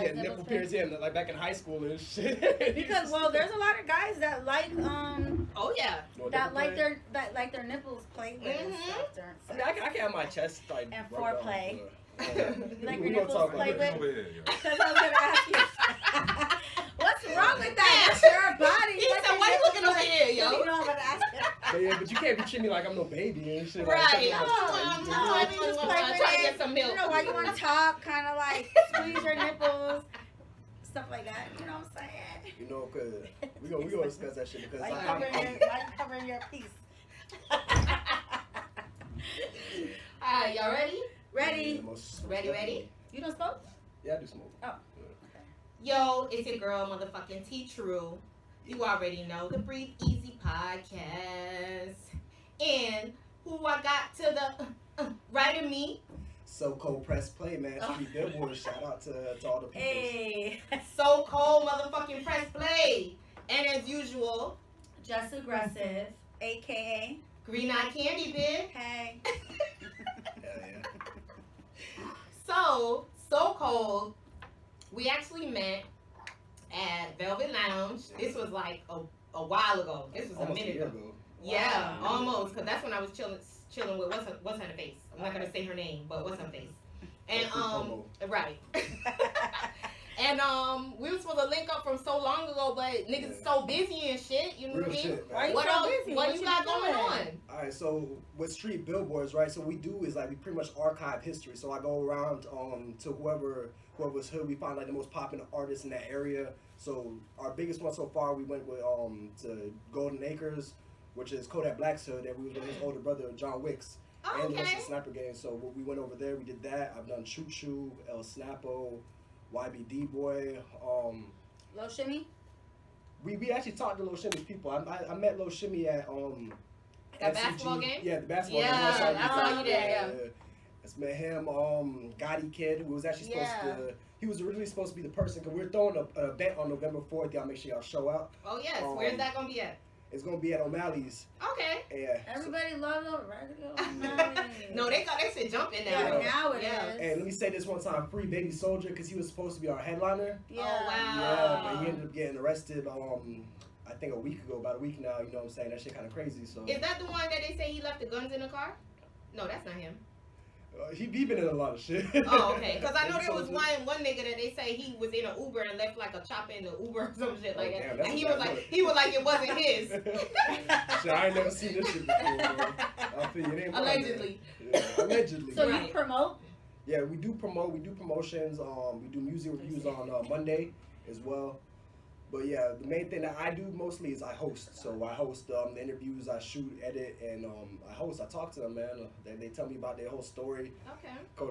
guys' nipple pierced, like back in high school and shit. Because there's a lot of guys that like oh yeah, that like their nipples played with and stuff during sex. I mean, I can have my chest like and foreplay. You like your nipples played with? Because I was gonna ask you. What's wrong with that? It's your body. He said, "Why you looking over here, yo?" You know I'm gonna ask you. But you can't be treating me like I'm no baby and shit. Right. I mean, just play with try to it. get some milk. You know, while you on top, kind of like squeeze your nipples, stuff like that. You know what I'm saying? You know, cause we gonna discuss that shit because why you covering your piece? Alright, y'all ready? Ready. Ready? You don't smoke? Yeah, I do smoke. Oh. Yo, it's your girl, motherfucking T True. You already know the Breathe Easy podcast. And who I got to the right of me? Socold Pressplay, man. Street Billboard. Shout out to all the people. Hey, Socold motherfucking Pressplay. And as usual, Just Aggressive, aka Green Eye Candy Bib. Hey. So Socold, we actually met at Velvet Lounge. This was like a while ago. This was almost a minute ago. Yeah, almost. Because that's when I was chilling with what's her face. I'm not gonna say her name, but what's her face. And right. And we were supposed to link up from so long ago, but niggas is so busy and shit. You know what I mean? Why What so else? busy? What you got going on? All right, so with Street Billboards, right? So what we do is like we pretty much archive history. So I go around to whoever's hood we find like the most popular artists in that area. So our biggest one so far, we went with to Golden Acres, which is Kodak Black's hood, and we was with his older brother John Wicks. Oh, and the okay. rest of the Sniper Gang. So we went over there, we did that. I've done Choo Choo, El Snapo, YBD Boy, Lil Shimmy? We actually talked to Lil Shimmy's people. I met Lil Shimmy at That basketball game? Yeah, the basketball game. Yeah, I saw you there. Yeah. Let's met him. Gotti Kid, who was actually supposed to. He was originally supposed to be the person because we're throwing an event on November 4th. Y'all make sure y'all show out. Oh yes. Where's that gonna be at? It's gonna be at O'Malley's. Okay. Yeah. Everybody loves O'Malley's. No, they got that shit jumping now. Yeah, now it is. Hey, let me say this one time: free Baby Soldier, because he was supposed to be our headliner. Yeah. Oh, wow. Yeah, but he ended up getting arrested. I think about a week now. You know what I'm saying? That shit kind of crazy. So. Is that the one that they say he left the guns in the car? No, that's not him. He been in a lot of shit. Oh, okay. Because I know there was one nigga that they say he was in an Uber and left like a chopper in the Uber or some shit like that. Damn, and he was like it wasn't his. Shit, I ain't never seen this shit before. I feel you. It ain't Allegedly. Yeah, allegedly. So Right. you promote? Yeah, we do promote. We do promotions. We do music reviews on Monday as well. But yeah, the main thing that I do mostly is I host. So I host the interviews, I shoot, edit, and I host. I talk to them, man. They tell me about their whole story. Okay.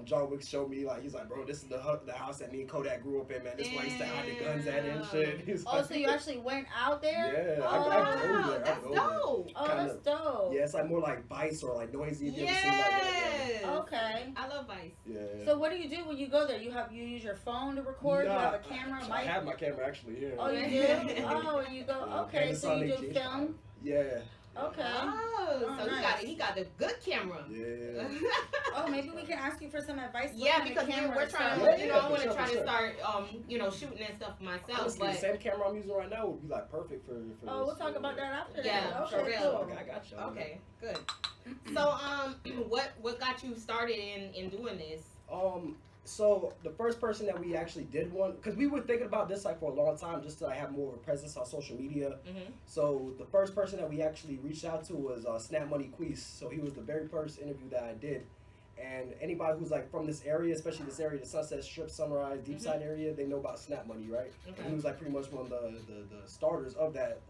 John Wick showed me, like, he's like, bro, this is the house that me and Kodak grew up in, man. This is why I used to hide the guns at and shit. He's Oh, like, so you actually went out there? Yeah, Oh, I go there. Wow, that's I go dope. Oh, Kinda- that's dope. Yeah, it's like more like Vice or like Noisy. If you ever seen like that. Yes. Okay. I love Vice. Yeah. So what do you do when you go there? You use your phone to record? Nah, You have a camera, I mic? have my camera actually here. Oh, you do? Oh, and you go, okay, so you do film? Yeah. Okay. Oh, so nice. he got the good camera. Yeah. Oh, maybe we can ask you for some advice. Yeah, on the because camera we're and trying stuff. to, I want to try to start, shooting and stuff myself. Honestly, But the same camera I'm using right now would be like perfect for Oh, we'll talk about that after. Yeah, then. for Okay, real. cool. Okay, I got you. Okay, good. So, what got you started in doing this? So the first person that we actually did one, because we were thinking about this like for a long time, just to like, have more of a presence on social media. Mm-hmm. So the first person that we actually reached out to was Snap Money Queese. So he was the very first interview that I did. And anybody who's like from this area, especially this area, the Sunset Strip, Sunrise, Deepside area, they know about Snap Money, right? Okay. And he was like pretty much one of the starters of that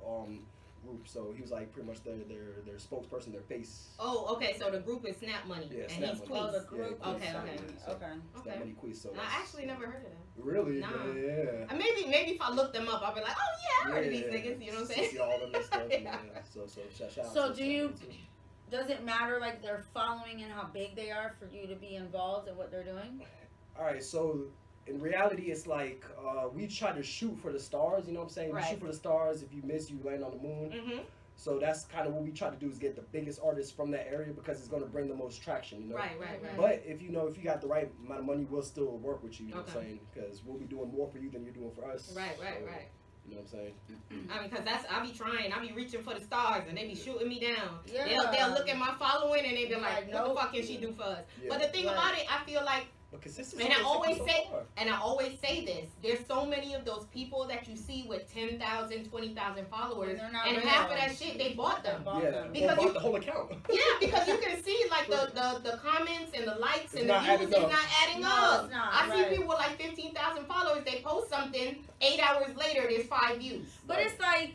group. So he was like pretty much their spokesperson, their face. Oh, okay. So the group is Snap Money, Yeah, and Snap he's Money. Queese. Oh, the group. Yeah, Okay, Snap okay. Money, so Okay. Snap Money Queese. So No, I actually never heard of them. really, Nah. yeah. And maybe if I looked them up, I'll be like, oh yeah, I heard of these niggas. You know what I'm saying? See all of them and stuff. Yeah. So shout out So to do you- Snap Money, too. Does it matter like their following and how big they are for you to be involved in what they're doing? All right, so in reality, it's like we try to shoot for the stars. You know what I'm saying? Right. We shoot for the stars. If you miss, you land on the moon. Mm-hmm. So that's kind of what we try to do is get the biggest artists from that area because it's going to bring the most traction, you know. Right. But if you got the right amount of money, we'll still work with you. You know what I'm saying? Because we'll be doing more for you than you're doing for us. Right. You know what I'm saying? I mean, because I be trying. I be reaching for the stars, and they be shooting me down. Yeah. They'll look at my following, and they be like, what the fuck can she do for us? Yeah. But the thing about it, I feel like, consistency. and I always say this, there's so many of those people that you see with 10,000, 20,000 followers, and half of that shit, they bought them. Because you bought the whole account. Yeah, because you can see like the comments and the likes and the views, it's not adding No, up. it's not, I see people with like 15,000 followers, they post something, 8 hours later, there's 5 views. But it's like,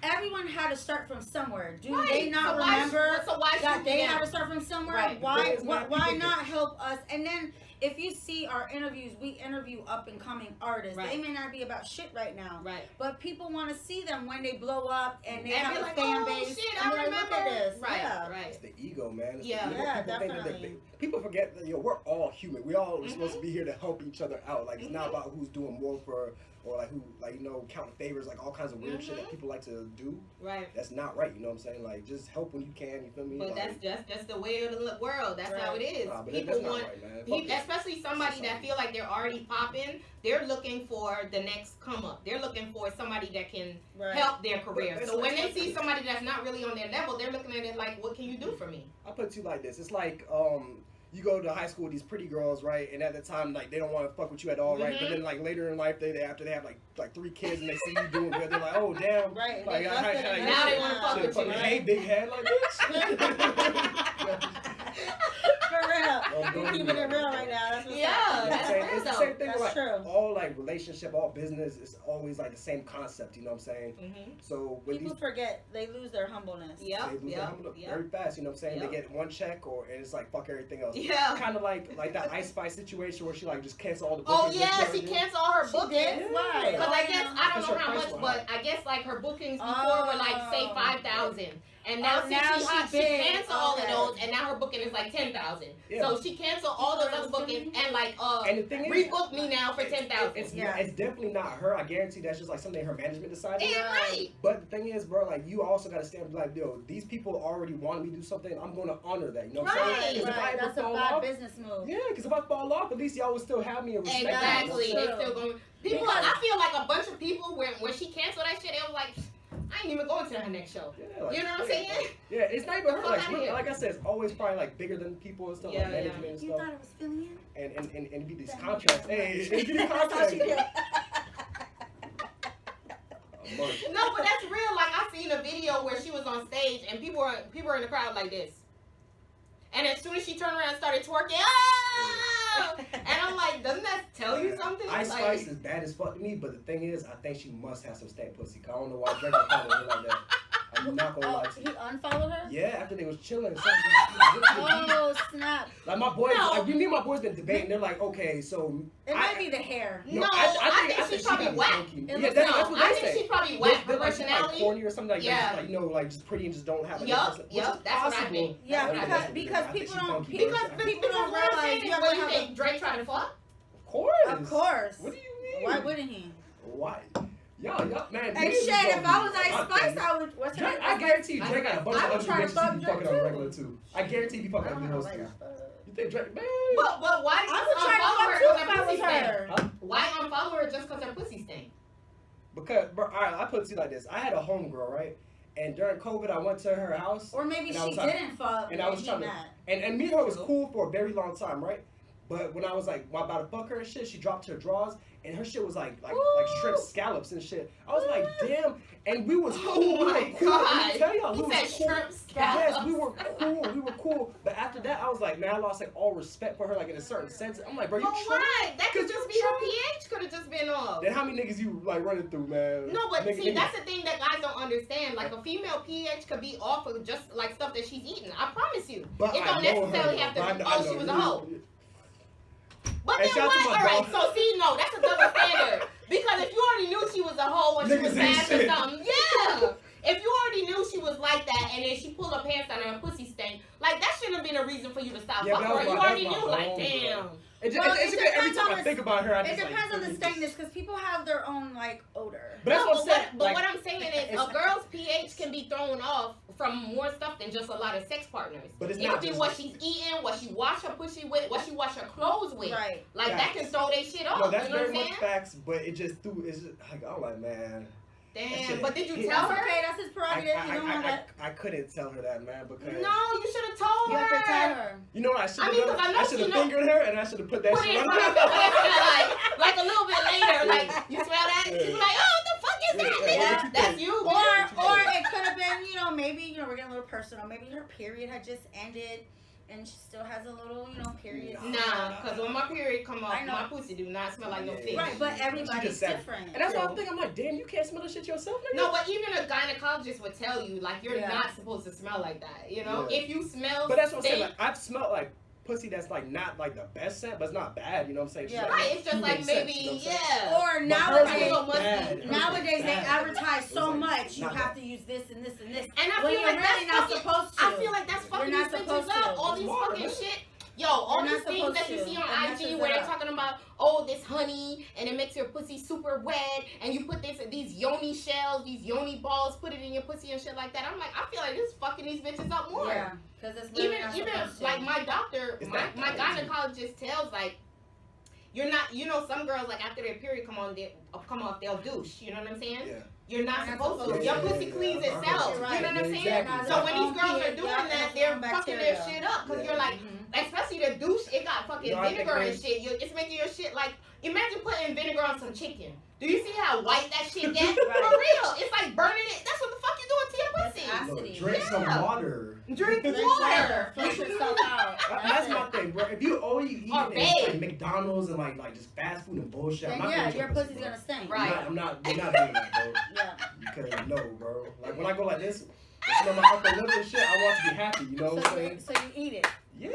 everyone had to start from somewhere. Do Right. they not So why remember that they shoot had to start from somewhere? Right. Why not help us? And then if you see our interviews, we interview up and coming artists. Right. They may not be about shit right now. Right. But people want to see them when they blow up and they And have be a like, fan oh, base. shit, and I they're like, look at remember. this. Right, Yeah. right. It's the ego, man. It's Yeah. the ego. Yeah, People think that definitely. people forget that we're all human. We all are supposed to be here to help each other out. Like it's not about who's doing more for or like who counting favors, like all kinds of weird shit that people like to do. Right. That's not right. You know what I'm saying? Like just help when you can. You feel me? But like, that's just the way of the world. That's how it is. Nah, but People that's not want, right, man. Fuck it. especially somebody that feel like they're already popping. They're looking for the next come up. They're looking for somebody that can help their career. But So when they see somebody that's not really on their level, they're looking at it like, what can you do for me? I'll put it to you like this. It's like you go to high school with these pretty girls, right? And at the time, like they don't want to fuck with you at all, right? But then like later in life, after they have like 3 kids and they see you doing good, they're like, oh damn, Right. Like, now they want to fuck with you. Hey, big head, like this. For real. You're keeping it real right now. That's what's up. That's it's the same thing. That's Like, true. all like relationship, all business is always like the same concept. You know what I'm saying? So when People forget, they lose their humbleness. they lose their humbleness very fast. You know what I'm saying? They get one check, and it's like fuck everything else. Yeah. Kind of like that Ice Spice situation where she like just canceled all the Oh bookings. yeah, she canceled all her bookings. Why? Because I guess I don't That's know her how price much, was but I guess like her bookings before were like say 5,000, and now since now she's hot, she big. canceled all of those, and now her booking is like 10,000. Yeah. So she canceled all those other bookings and like And the thing is, rebook me now for 10,000. it's definitely not her. I guarantee that's just like something her management decided. Yeah, right. But the thing is, bro, like you also gotta stand up like, yo, these people already wanted me to do something. I'm gonna honor that. You know what I'm saying? 'Cause if I ever That's a fall bad off, business move. yeah, because if I fall off, at least y'all would still have me and respect me. Exactly. You know They what I'm saying? still going. People, I feel like a bunch of people when she canceled that shit, they was like, I ain't even going to her next show. Yeah, like, You know what I'm saying? Yeah, it's not even her. Fuck Like, outta here. like I said, it's always probably like bigger than people and stuff, like management and You stuff. thought it was Philly? And it'd be these contracts. Hey, it'd be these That's how contracts. she did. No, but that's real. Like I seen a video where she was on stage and people were in the crowd like this. And as soon as she turned around and started twerking, ah! And I'm like, doesn't that tell you something? Ice Like, Spice is bad as fuck to me, but the thing is, I think she must have some stank pussy. 'Cause I don't know why Drake would follow her like that. I'm not gonna lie to He you. unfollowed her? Yeah, after they was chilling. Oh, snap. Like my boys, No. like me and my boys been debating. They're like, okay, so It might be the hair. No, I think she's probably gotta be whack. funky. It Yeah, looks- that's No, what I they think say. she's probably whack for They're like, she's like personality. corny or something like Yeah. that. Like, like just pretty and just don't have. Like, Yup, which is yup, that's what I possible. think. Yeah, That's what I think. because I think people she's don't- funky, Because bro. People don't what I'm realize saying you is, ever what do you have a- think? Drake trying to fuck? Of course. Of course. What do you mean? Why wouldn't he? Why? Y'all, man. Hey, niggas shit, gonna if I was be Ice hot, Spice, man. I would. What's her Drake, name? I guarantee you, Drake got a bunch I of would ugly try to bitches fuck he be Drake fucking on the too. regular too. I guarantee he be fucking ugly hoes too. You think Drake, man? But why I would try to unfollow her fuck too because if her I was pussy stank? her. Huh? Why unfollow her just because her pussy stank? Because, bro, all right, I put it to you like this. I had a homegirl, right? And during COVID, I went to her house. Or maybe And I she was trying- didn't fuck. and I was he trying to- not. And me and her was cool for a very long time, right? But when I was like, about to fuck her and shit, she dropped her drawers, and her shit was like shrimp scallops and shit. I was like, damn. And we was cool. Oh we my were cool. Let me God. tell y'all, He we said was cool. shrimp Yes, scallops. we were cool. We were cool. But after that, I was like, man, I lost like all respect for her, like in a certain sense. I'm like, bro, you But tripping? why? That could 'Cause just you be her tripping. pH could have just been off. Then how many niggas you like running through, man? No, but Nigga- see, nigga- that's the thing that guys don't understand. Like, a female pH could be off of just, like, stuff that she's eating. I promise you. But It I don't know necessarily her, have to though. be, I oh, she know was a you. hoe. But Hey, then shout out to why? my Alright, dog. so see, no, that's a double standard. Because if you already knew she was a hoe or she Niggas was ain't bad or shit. something, yeah. If you already knew she was like that and then she pulled her pants down and her pussy stank, like, that shouldn't have been a reason for you to stop Yeah, fucking that her. was You my- already that's my knew, like, home, bro. damn. It's Well, every it time I depends think think about her, I It just depends like, on the stainless because people have their own like odor. But that's what I'm saying. But like, what I'm saying is, a girl's pH can be thrown off from more stuff than just a lot of sex partners. But it's it not could be just- what she's eating, what she wash her pussy with, what she wash her clothes with. Right. Like that can throw their shit off. No, that's you know what very I'm much saying? facts, but it just threw. It's just like I'm like, man. Damn. But did you Yeah. tell That's her? okay. That's his prerogative. You don't want that. I couldn't tell her that, man, because No, you should have told You have to tell her. her. you know what I should I have mean, done? 'cause I know I should have she know- fingered her and I should have put that Put shit it in on front of her, like a little bit later, like you smell that? Yeah. She's like, oh, what the fuck is that, Yeah, nigga? what you That's think? you. Or it could have been, maybe, we're getting a little personal. Maybe her period had just ended and she still has a little, period. Nah, because when my period come off, I know. my pussy do not smell like no fish. Right, but everybody's just said- different. And that's why I'm thinking, I'm like, damn, you can't smell the shit yourself, nigga? No, but even a gynecologist would tell you, like, you're Yeah. not supposed to smell like that, Yeah. If you smell But that's what I'm saying. stink- Like, I've smelled like pussy that's like not like the best scent, but it's not bad. You know what I'm saying? Yeah. right, it's just human like scent, maybe, you know what I'm saying? yeah. Or But hers nowadays, was bad. Hers was nowadays they bad. advertise so It was like, much. You not have that. to use this and this and this. And I When feel you're like really that's not fucking, supposed to. I feel like that's fucking You're these not bitches supposed up. to. All these Smart, fucking man. shit. Yo, all You're these not things that you supposed see to. on And IG messes where it they're up. talking about, oh, this honey, and it makes your pussy super wet, and you put these yoni shells, these yoni balls, put it in your pussy and shit like that. I'm like, I feel like this is fucking these bitches up more. Yeah, because it's really not Even supposed to. like my doctor, It's my not gynecologist tells like, you're not, some girls like after their period come off, they'll douche. You know what I'm saying? Yeah. You're not You're not supposed to. supposed Your to. pussy Yeah, cleans yeah, yeah. itself. Right. You know what I'm Yeah, saying? exactly. So when these Own girls are pH, doing yeah, that, and they're own fucking their bacteria. shit up because Yeah. you're like, especially the douche, it got fucking You know, I think vinegar and there's- shit. It's making your shit like. Imagine putting vinegar on some chicken. Do you see how white that shit gets? For real, it's like burning it. That's what the fuck you doing to your That's pussy. acid. Look, drink some Yeah. water. Drink Drink water. Flush yourself out. That's my thing, bro. If you all you eat Or is bathe. like McDonald's and like just fast food and bullshit, Then I'm not yeah, going your to pussy's gonna stink. Right. We're not doing that, bro. Yeah. Because no, bro. Like when I go like this, you know, my upper lip and shit, I want to be happy. You know what I'm So, saying? so you eat it. Yeah.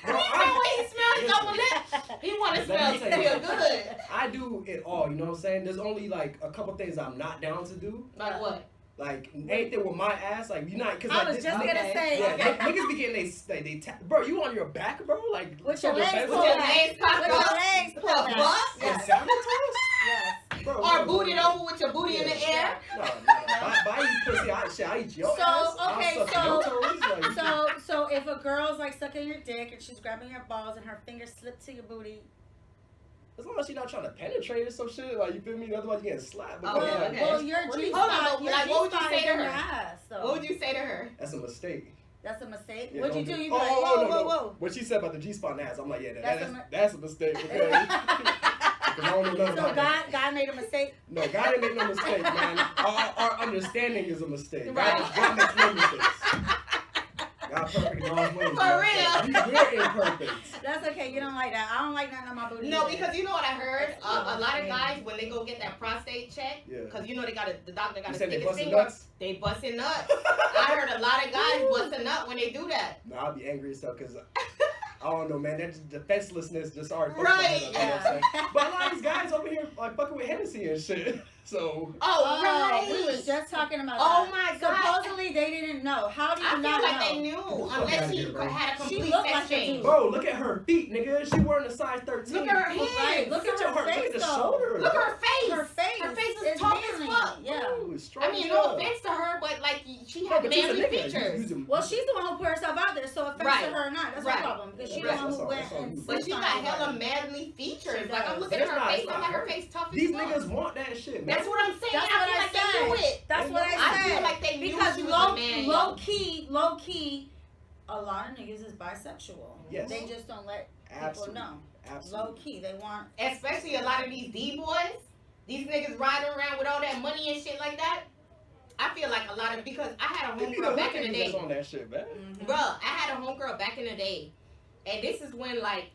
Bro, when he smells his upper lip, he want to Let smell me to tell you feel something. good. I do it all. You know what I'm saying? There's only like a couple things I'm not down to do. Like what? Like anything with my ass, like you not because I like was this. just nigga- gonna say. Yeah, niggas be getting they bro, you on your back, bro? Like With your from the legs bed- pulled your back. legs cocked With your up. legs pulled The back. fuck? And Yes. salmon toes? Yes. Bro, Or no, booted no. over with your booty in the Yeah. air? No. By eat pussy, I eat your So, ass. okay, I'll suck your toes. Like, So if a girl's like sucking your dick and she's grabbing your balls and her fingers slip to your booty, as long as she's not trying to penetrate or some shit, like you feel me? Otherwise you getting slapped. Oh, yeah, okay. well, your What G do you- Hold on, spot, but, your like, G what would you spot say is to in your her? ass. So What would you say to her? That's a mistake. that's a mistake. Yeah, What'd you don't do? You be oh, like, oh, whoa, no, whoa, no. whoa. What she said about the G spot ass, I'm like, yeah, That's that's a mistake. Because I don't know nothing So about that. God made a mistake. No, God didn't make no mistake, man. Our understanding is a mistake. Right. God makes no mistakes. God perfect in all ways. For real. We're imperfect. That's okay. You don't like that. I don't like nothing on my booty. No, either. because you know what I heard? Yeah. A lot of guys, when they go get that prostate check, Yeah. because you know the doctor got You to said they stick his busting finger. nuts? They busting nuts. I heard a lot of guys busting up when they do that. No, I'll be angry as hell because I don't know, man. That's defenselessness just already. Right. You know what I'm saying? But a lot of these guys over here like fucking with Hennessy and shit. So. Oh, right. We was just talking about Oh that. my God. Supposedly they didn't know. How do you I feel not like know? they knew, fuck unless outta she here, bro. had a She complete looked sex like a change. dude. Bro, look at her feet, nigga. She wearing a size 13. Look at her Right. hands. Look at Look her at the face, though. shoulder. Look at her face. Her face. Her face is It's tough as manly. fuck. Yeah. Ooh, strong I mean, as no hell. offense to her, but like she No, had but she's a manly nigga. features. You Well, she's the one who put herself out there, so offense Right. to her or not, that's Right. her problem. Because she's Right. the one who That's went all and you. But she slept got on hella everybody. manly features. She Like I'm does. looking But at her it's face, not I'm like her her. face tough as These fuck. niggas want that shit, man. That's what I'm saying. That's I what feel I like they knew said. it. That's what I I feel said. like they knew Because she was a man. low key, a lot of niggas is bisexual. Yes. They just don't let Absolutely. people know. Absolutely. Low key, they want. Especially a lot of these D-boys. These niggas riding around with all that money and shit like that. I feel like a lot of, because I had a They be homegirl back in the niggas day. on that shit, man. Bruh, I had a homegirl back in the day. And this is when, like,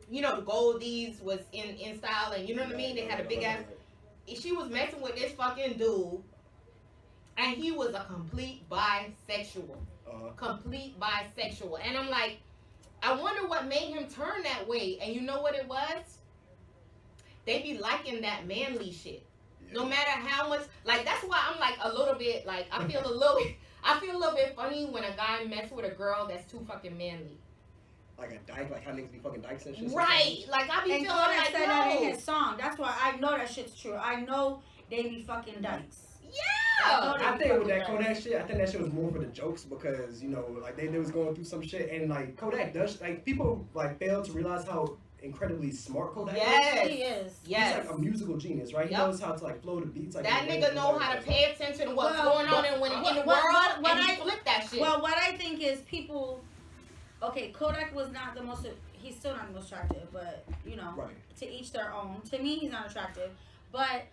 you know, the Goldies was in style, and you know what I mean? They had a big ass. She was messing with this fucking dude, and he was a complete bisexual. Complete bisexual. And I'm like, I wonder what made him turn that way. And you know what it was? They be liking that manly shit. No matter how much, like, that's why I'm like a little bit, like, I feel a little bit funny when a guy mess with a girl that's too fucking manly. like a dyke, like how niggas be fucking dykes and shit. Right. Like I be And feeling Kodak like, said that in yo. his song. That's why I know that shit's true. I know they be fucking dykes. Yeah. I think with that Kodak shit, I think that shit was more for the jokes because, you know, like they was going through some shit and like Kodak does, like people like fail to realize how incredibly smart Kodak Yes. He is. Yes. He's like a musical genius, right? He Yep. knows how to like flow the beats. Like That in a way nigga know how to like, pay attention to what's Well, going on in the world, what and he I- flip that shit. Well, what I think is people. Okay, Kodak was not the most. He's still not the most attractive, but you know, Right. to each their own. To me, he's not attractive, but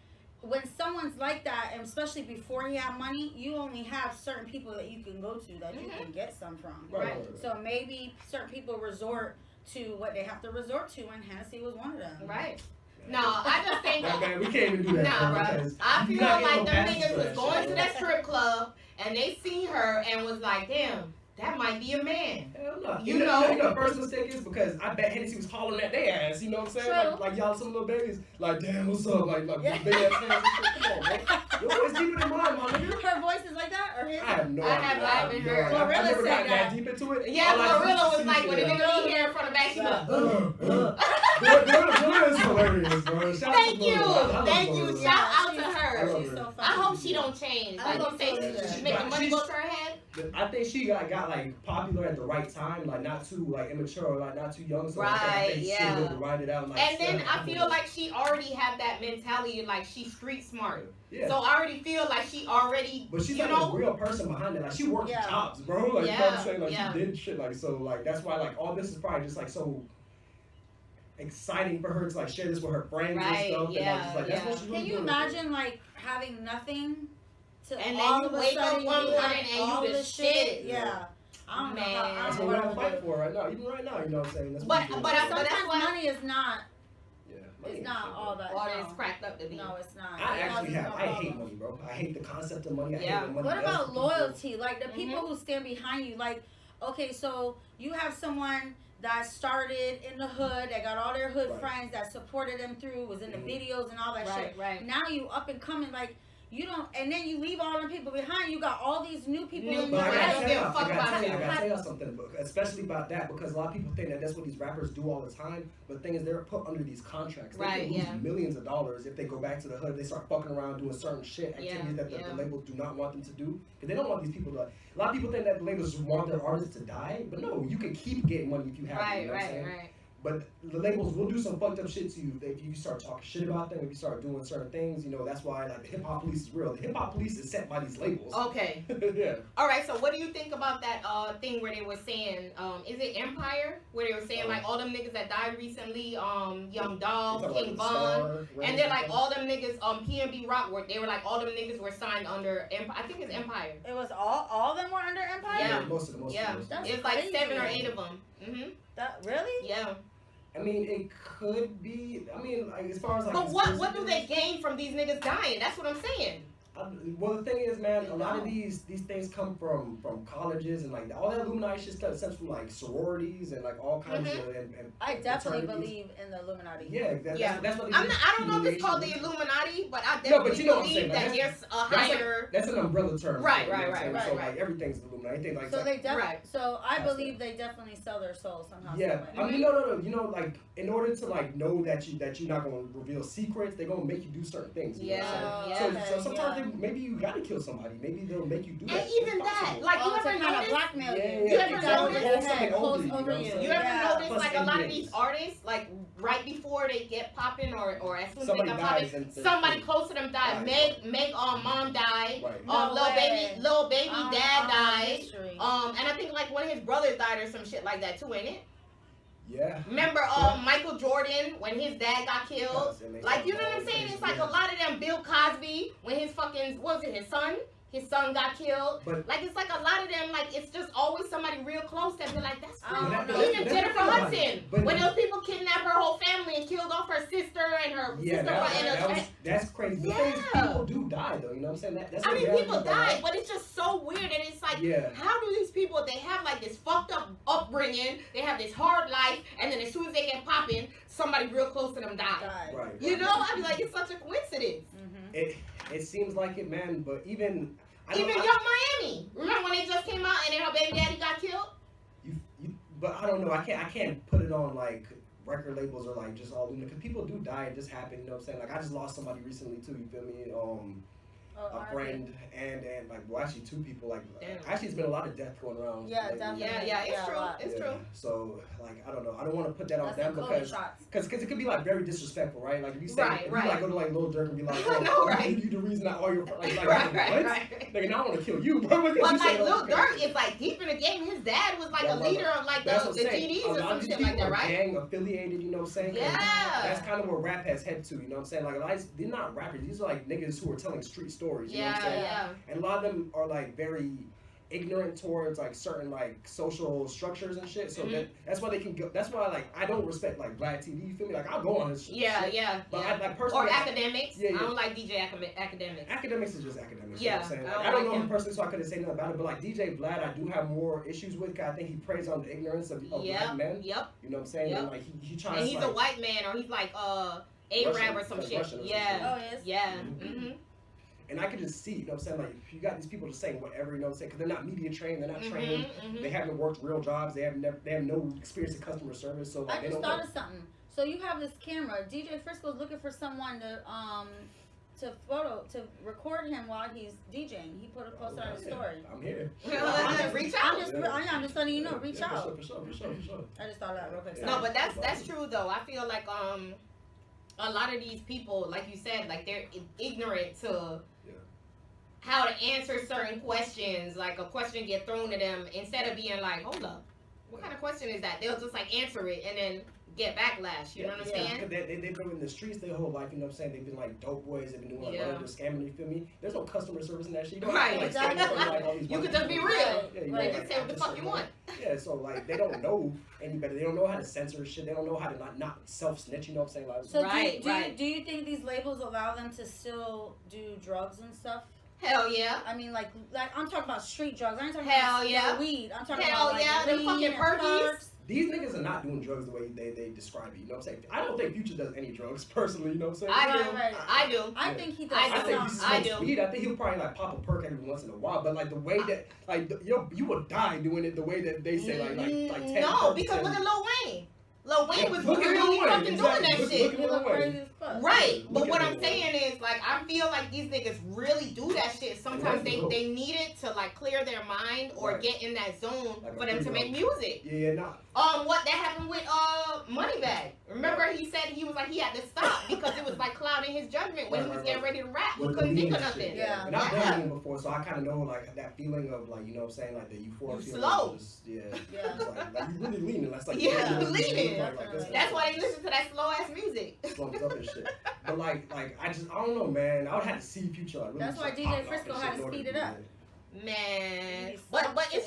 when someone's like that, and especially before he had money, you only have certain people that you can go to that you can get some from. Right. So maybe certain people resort to what they have to resort to, and Hennessy was one of them. Right. No, I just think Nah, man, we can't even do that. Nah, bro. because I you feel not like getting them no passes niggas for was that going shit, to bro. that strip club and they seen her and was like, damn, that might be a man. Hell no. You You know- know, the first mistake is because I bet Hennessy was hollering at their ass. You know what I'm saying? True. Like y'all, some little babies, like damn, what's up? Like Yeah. big ass hands and shit. Come on, bro. Your voice deeper than mine, my nigga. Her voice is like that, or his? I have no I idea. haven't no heard. idea. I've Glorilla never said gotten that that. deep into it. Yeah, All I Glorilla just was see like, when the shit. nigga be here in front of back, she was Glorilla is hilarious, bro. Shout out to Thank you. Glorilla. I love Thank you. Glorilla. Shout out to she's- her. She's so funny. I hope she don't change. I Like hope you say, so, too. she's making money go to her head. I think she got like popular at the right time, like not too like immature, or, like not too young. So I Right, think yeah. she would ride it out. Like, And then I still- feel like she already had that mentality, like she's street smart. yeah. So I already feel like she already, But she's you like know, a real person behind it. Like she worked Yeah. jobs, bro. Like you know what Yeah, I'm saying? Like yeah. she did shit. Like so, like that's why like all this is probably just like so exciting for her to like share this with her friends Right, and stuff. yeah, and like, just, like that's yeah. what she's really Can you doing. imagine like having nothing to And then all you of a wake up sudden one you morning have and you all the this shit. Yeah. I don't know how. Man. I That's don't what know we're what fighting to do. for right now. Even right now, you know what I'm saying? That's But- what we're doing. but Sometimes that's why- money is not. yeah, money It's ain't not shit, all bro. that. all no. this cracked up to be. No, it's not. I It actually causes have. no I hate problem. money, bro. I hate the concept of money. I Yeah. hate what money What does about to people. loyalty? Like the people who stand behind you. Like, okay, so you have someone that started in the hood, that got all their hood Right. friends, that supported them through, was in the Mhm. videos and all that Right, shit. right. Now you up and coming, like you don't, and then you leave all them people behind. You got all these new people New in But your I people. gotta don't tell give a y'all, fuck I gotta about tell you. y'all, I gotta tell y'all something, especially about that, because a lot of people think that that's what these rappers do all the time. But the thing is, they're put under these contracts. They Right, can lose yeah. millions of dollars if they go back to the hood. They start fucking around doing certain shit, activities Yeah, that the yeah. labels do not want them to do, because they don't want these people to. A lot of people think that the labels want their artists to die, but no, you can keep getting money if you have it. Right, You know what I'm right, saying? right. But the labels will do some fucked up shit to you if you start talking shit about them, if you start doing certain things. You know, that's why like the hip hop police is real. The hip hop police is set by these labels. Okay. yeah. All right. So what do you think about that thing where they were saying, is it Empire? Where they were saying like all them niggas that died recently, Young Dolph, King Von, and they're like all them niggas, PNB Rock work. They were like all them niggas were signed under Empire. I think it's Empire. It was all of them were under Empire. Yeah. Most of them. Yeah. That's It's like crazy. 7 or 8 of them. Mhm. That really? Yeah. I mean, it could be. I mean, like as far as like. But what do they gain from these niggas dying? That's what I'm saying. Well, the thing is, man, a lot of these things come from colleges and like all that Illuminati shit stuff stems from like sororities and like all kinds of. And I definitely fraternities. believe in the Illuminati. Yeah, Yeah. that's what. I don't know if it's called the Illuminati. Illuminati, but I No, but definitely you know what I'm believe saying, that like, there's a That's, like, higher. that's an umbrella term. Right, you know right, what I'm saying? right, So right. like everything's Illuminati. Anything like So that. they definitely. Right. So I That's believe they definitely sell their soul somehow. Yeah, some way. I mean, no. You know, like in order to like know that you're not gonna reveal secrets, they're gonna make you do certain things. You know what I'm Yeah, saying? yeah. So sometimes maybe you gotta kill somebody. Maybe they'll make you do that. And even It's that, possible. like you to ever kind of notice? blackmail you. Yeah, You ever exactly. notice? Hold something Close over you, over know what I'm you. saying? You ever Yeah. notice Plus like a lot of NDAs. these artists, like right before they get popping or as soon as Somebody they get dies popping, and- somebody close to them died. Right. Meg mom died. Right. No Lil way. baby dad died. History. And I think like one of his brothers died or some shit like that too, ain't it? Yeah. Remember Michael Jordan when his dad got killed? Yes, and they Like, you know talk what I'm about saying? it, It's like yeah. a lot of them. Bill Cosby, when his fucking, what was it, his son? His son got killed. But- like, it's like a lot of them, like, it's just always somebody real close that be like, that's I don't crazy. know. Even That's Jennifer the thing about Hudson. it. But- When those people kidnapped her whole family and killed off her sister and her Yeah, sister. that's crazy. The Yeah. thing is, people do die though. You know what I'm saying? That's I the mean, reality people of our die, life. but it's just so weird. And it's like, Yeah. how do these people, they have like this fucked up upbringing, they have this hard life, and then as soon as they get popping, somebody real close to them die. God. Right. You right. know, I be like, it's such a coincidence. Mm-hmm. It seems like it, man. But even Even Young Miami. Remember when they just came out and then her baby daddy got killed? but I don't know. I can't put it on like record labels or like just all because people do die and just happen. You know what I'm saying? Like I just lost somebody recently too. You feel me? A friend and like well actually two people like actually it's been a lot of death going around. Yeah, lately. definitely. Yeah, it's true. It's true. So like I don't know. I don't want to put that on That's them because it could be like very disrespectful, right? Like if you say if you like go to like Lil Durk and be like, oh, no, right. you the reason that all your like right. Like now I want to kill you, bro. But like Lil Durk is like deep in the game. His dad was like a leader of like the GDs or some shit like that, right? Gang affiliated, you know what I'm saying? Yeah. That's kind of where rap has head to, you know what I'm saying? Like a lot of they're not rappers. These are like niggas who are telling street stories. You know what I'm saying? Yeah. And a lot of them are like very ignorant towards like certain like social structures and shit. So that's why they can go. That's why like I don't respect like Black TV. You feel me? Like I'll go on his shit. Yeah. But I like personally. Or academics. Yeah. I don't like DJ academics. Academics is just academics. Yeah. You know what I'm saying? Like, I don't know him personally, so I couldn't say nothing about it. But like DJ Vlad, I do have more issues with. Cause I think he preys on the ignorance of black men. Yep. You know what I'm saying? And like he tries. And he's like, a white man, or he's like Arab or some shit. Yeah. Oh yes. Yeah. And I could just see, you know what I'm saying? Like, you got these people just saying whatever, you know what I'm saying? Because they're not media trained, they're not trained, they haven't worked real jobs, they have no experience in customer service. So like, I just thought of something. So you have this camera. DJ Frisco's looking for someone to record him while he's DJing. He posted on his story. I'm here. Reach out. I'm just letting you know. Reach out. For sure. I just thought of that real quick. No, but that's true though. I feel like a lot of these people, like you said, like they're ignorant to how to answer certain questions. Like a question get thrown to them, instead of being like, hold up, what kind of question is that? They'll just like answer it and then get backlash. You know what I'm saying? They've been in the streets their whole life, you know what I'm saying? They've been like dope boys, they've been doing like whatever, scamming, you feel me? There's no customer service in that shit. You don't have to, like, all these you could just be real. Yeah, just say what the fuck you want. Yeah, so like they don't know any better. They don't know how to censor shit. They don't know how to not self-snitch, you know what I'm saying? Like, so do you think these labels allow them to still do drugs and stuff? Hell yeah. I mean, like I'm talking about street drugs. I ain't talking about weed. I'm talking about the fucking perkies. These niggas are not doing drugs the way they describe it. You know what I'm saying? I don't think Future does any drugs personally. You know what I'm saying? I do. I think he does. I think he smokes weed. I think he'll probably like pop a perk every once in a while. But like the way that like you would die doing it the way that they say like 10 no, because look at Lil Wayne. Lil Wayne was really fucking doing that shit. Right, but what I'm saying is, like, I feel like these niggas really do that shit. Sometimes they need it to, like, clear their mind or get in that zone for them to make music. Yeah, nah. What that happened with Moneybagg. Remember he said he was like he had to stop because it was like clouding his judgment when he was getting ready to rap. He couldn't think of nothing. Yeah. And I've done it before, so I kind of know like that feeling of like, you know what I'm saying, like the euphoria. You slow. Like you really leaning. That's like you leaning. Like, that's why they listen to that slow ass music. Slumps up and shit. But like I don't know, man. I would have to see Future. Like, really that's why DJ Frisco had to speed it up. Man, but it's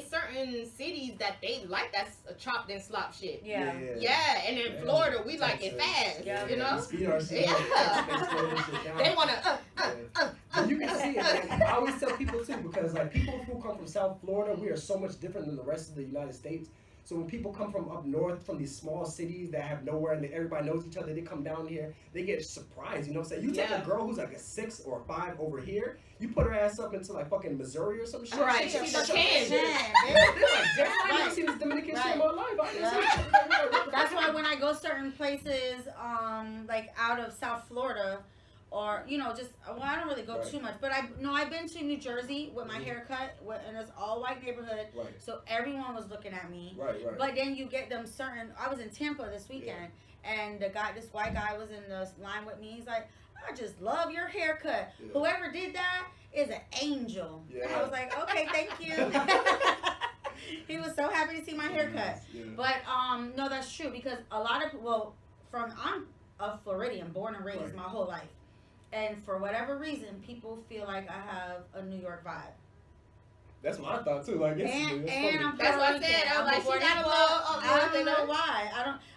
certain cities that they like that chopped and slop shit. Yeah, and in Florida we like it fast. You know. Speed our shit. They wanna. You can see it. Like, I always tell people too, because like people who come from South Florida, we are so much different than the rest of the United States. So when people come from up north, from these small cities that have nowhere and everybody knows each other, they come down here, they get surprised, you know what I'm saying? You take a girl who's like a 6 or a 5 over here, you put her ass up into like fucking Missouri or some shit. Right, she's a 10. They're like, damn, I've never seen this Dominican shit in my life. That's why when I go certain places, like out of South Florida, or, you know, just, well, I don't really go too much. But I've been to New Jersey with my haircut, and it's all white neighborhood. Right. So everyone was looking at me. Right. But then you get them certain, I was in Tampa this weekend, and this white guy was in the line with me. He's like, I just love your haircut. Yeah. Whoever did that is an angel. Yeah. I was like, okay, thank you. He was so happy to see my haircut. Yeah. But, no, that's true, because a lot of, I'm a Floridian, born and raised my whole life. And for whatever reason, people feel like I have a New York vibe. That's what I thought too. Like, and I'm that's what I said. I was like, she got a little. I don't know why.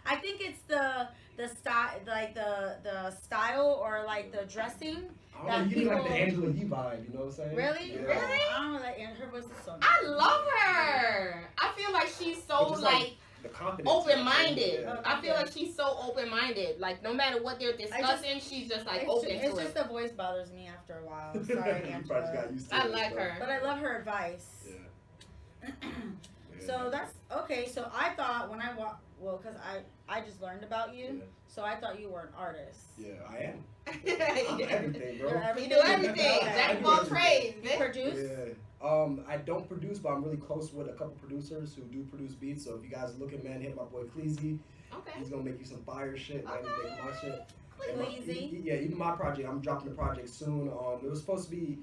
I think it's the style, like the style or like the dressing. I don't know, you like the Angela Yee vibe. You know what I'm saying? Really? Yeah. Really? I don't know that. And her voice is so nice. I love her. I feel like she's so like open-minded. Yeah. I feel like she's so open-minded. Like no matter what they're discussing, she's just like open to it. It's just the voice bothers me after a while. Sorry, Angela. I like her, but I love her advice. Yeah. So that's okay. So I thought when I because I just learned about you, so I thought you were an artist. Yeah, I am. I'm everything, bro. You do everything. Jack of all trades. You produce? Yeah. I don't produce, but I'm really close with a couple producers who do produce beats. So if you guys are looking, man, hit my boy Cleezy. Okay. He's gonna make you some fire shit, man. He's making my shit. Cleezy. Yeah, even my project. I'm dropping the project soon. It was supposed to be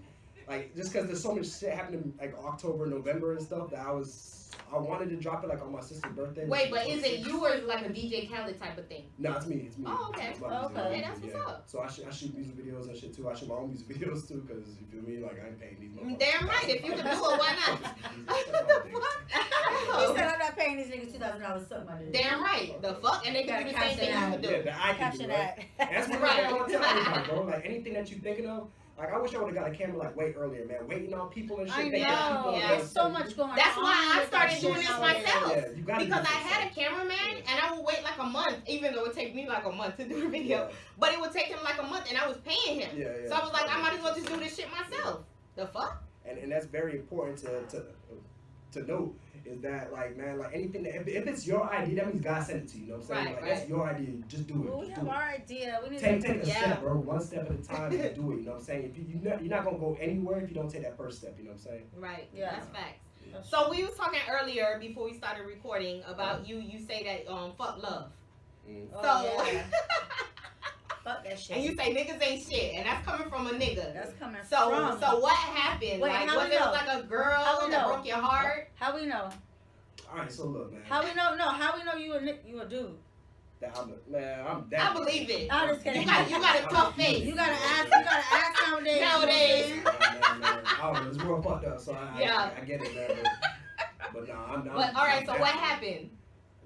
like just because there's so much shit happening like October, November and stuff that I wanted to drop it like on my sister's birthday. Wait, but is it you or like a DJ Khaled type of thing? No, it's me. It's me. Oh, okay. Okay, that's what's up. So I shoot music videos and shit too. I shoot my own music videos too, because you feel me? Like I ain't paying these motherfuckers. Damn right. If you can do it, why not? He said I'm not paying these niggas $2,000 something. Damn right. The fuck? And they can do the same thing you can do. Yeah, that I can do, right? That's what I want to tell everybody, bro. Like anything that you thinking of. Like, I wish I would have got a camera, like, way earlier, man. Waiting on people and shit. I know. There's so much going on. That's why I started doing this myself. Yeah, you gotta because I had a cameraman, and I would wait like a month, even though it would take me like a month to do the video. Yeah. But it would take him like a month, and I was paying him. Yeah. So I was like, I might as well just do this shit myself. The fuck? And that's very important to note. Is that like, man, like anything that if it's your idea, that means God sent it to you. You know what I'm saying? Like that's your idea. Just do it. Well, we have our idea. We need take a step, bro. One step at a time to do it. You know what I'm saying? If you're not gonna go anywhere if you don't take that first step. You know what I'm saying? Right. Yeah. That's facts. Yeah. So we was talking earlier before we started recording about you. You say that fuck love. Oh, yeah. Fuck that shit. And you say niggas ain't shit, and that's coming from a nigga. That's coming from. So what happened? Wait, like was it like a girl that broke your heart? How we know? All right, so look, man. How we know? No, how we know you a dude? I'm that. I believe it. I'm just kidding. You got a tough face. You gotta ask nowadays. Nowadays. I don't know. It's real fucked up, so I get it, man. But no, I'm not. But all right, so what happened?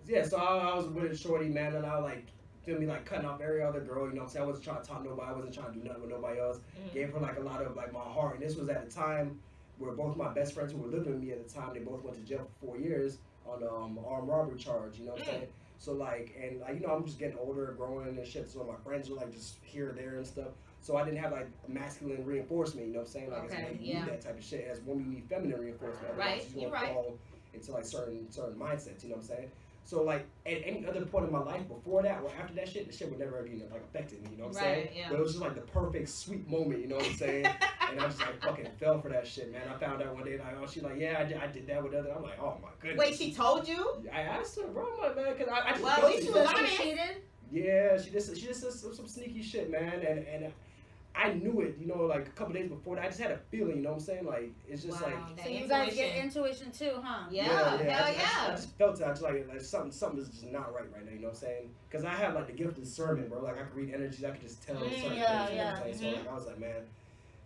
Yeah, so I was with a shorty, man, and I like. Feel me, like cutting off every other girl, you know what I'm saying? I wasn't trying to talk to nobody, I wasn't trying to do nothing with nobody else. Gave her like a lot of like my heart, and this was at a time where both my best friends who were living with me at the time, they both went to jail for 4 years on armed robbery charge, you know what I'm saying? So like, and like, you know, I'm just getting older, growing and shit, so my friends were like just here, there and stuff. So I didn't have like masculine reinforcement, you know what I'm saying? Like, it's you need that type of shit. As women, you need feminine reinforcement. Right, you're gonna fall into like certain mindsets, you know what I'm saying? So like at any other point in my life before that or after that shit, the shit would never have even like affected me, you know what I'm saying? Yeah. But it was just like the perfect sweet moment, you know what I'm saying? And I just like fucking fell for that shit, man. I found out one day like, oh, she's like, yeah, I did that with other. I'm like, oh my goodness. Wait, she told you? I asked her, bro, I'm like, man, cause I just well, at least she was honest. Yeah, she just does some sneaky shit, man, and I knew it, you know, like a couple days before that. I just had a feeling, you know what I'm saying? Like, it's just like... So you guys get intuition too, huh? Yeah, hell yeah. I just felt it. I just like something is just not right now, you know what I'm saying? Because I have like the gift of discernment, bro. Like I can read energies, I can just tell certain things, you know what I'm saying? So like, I was like, man,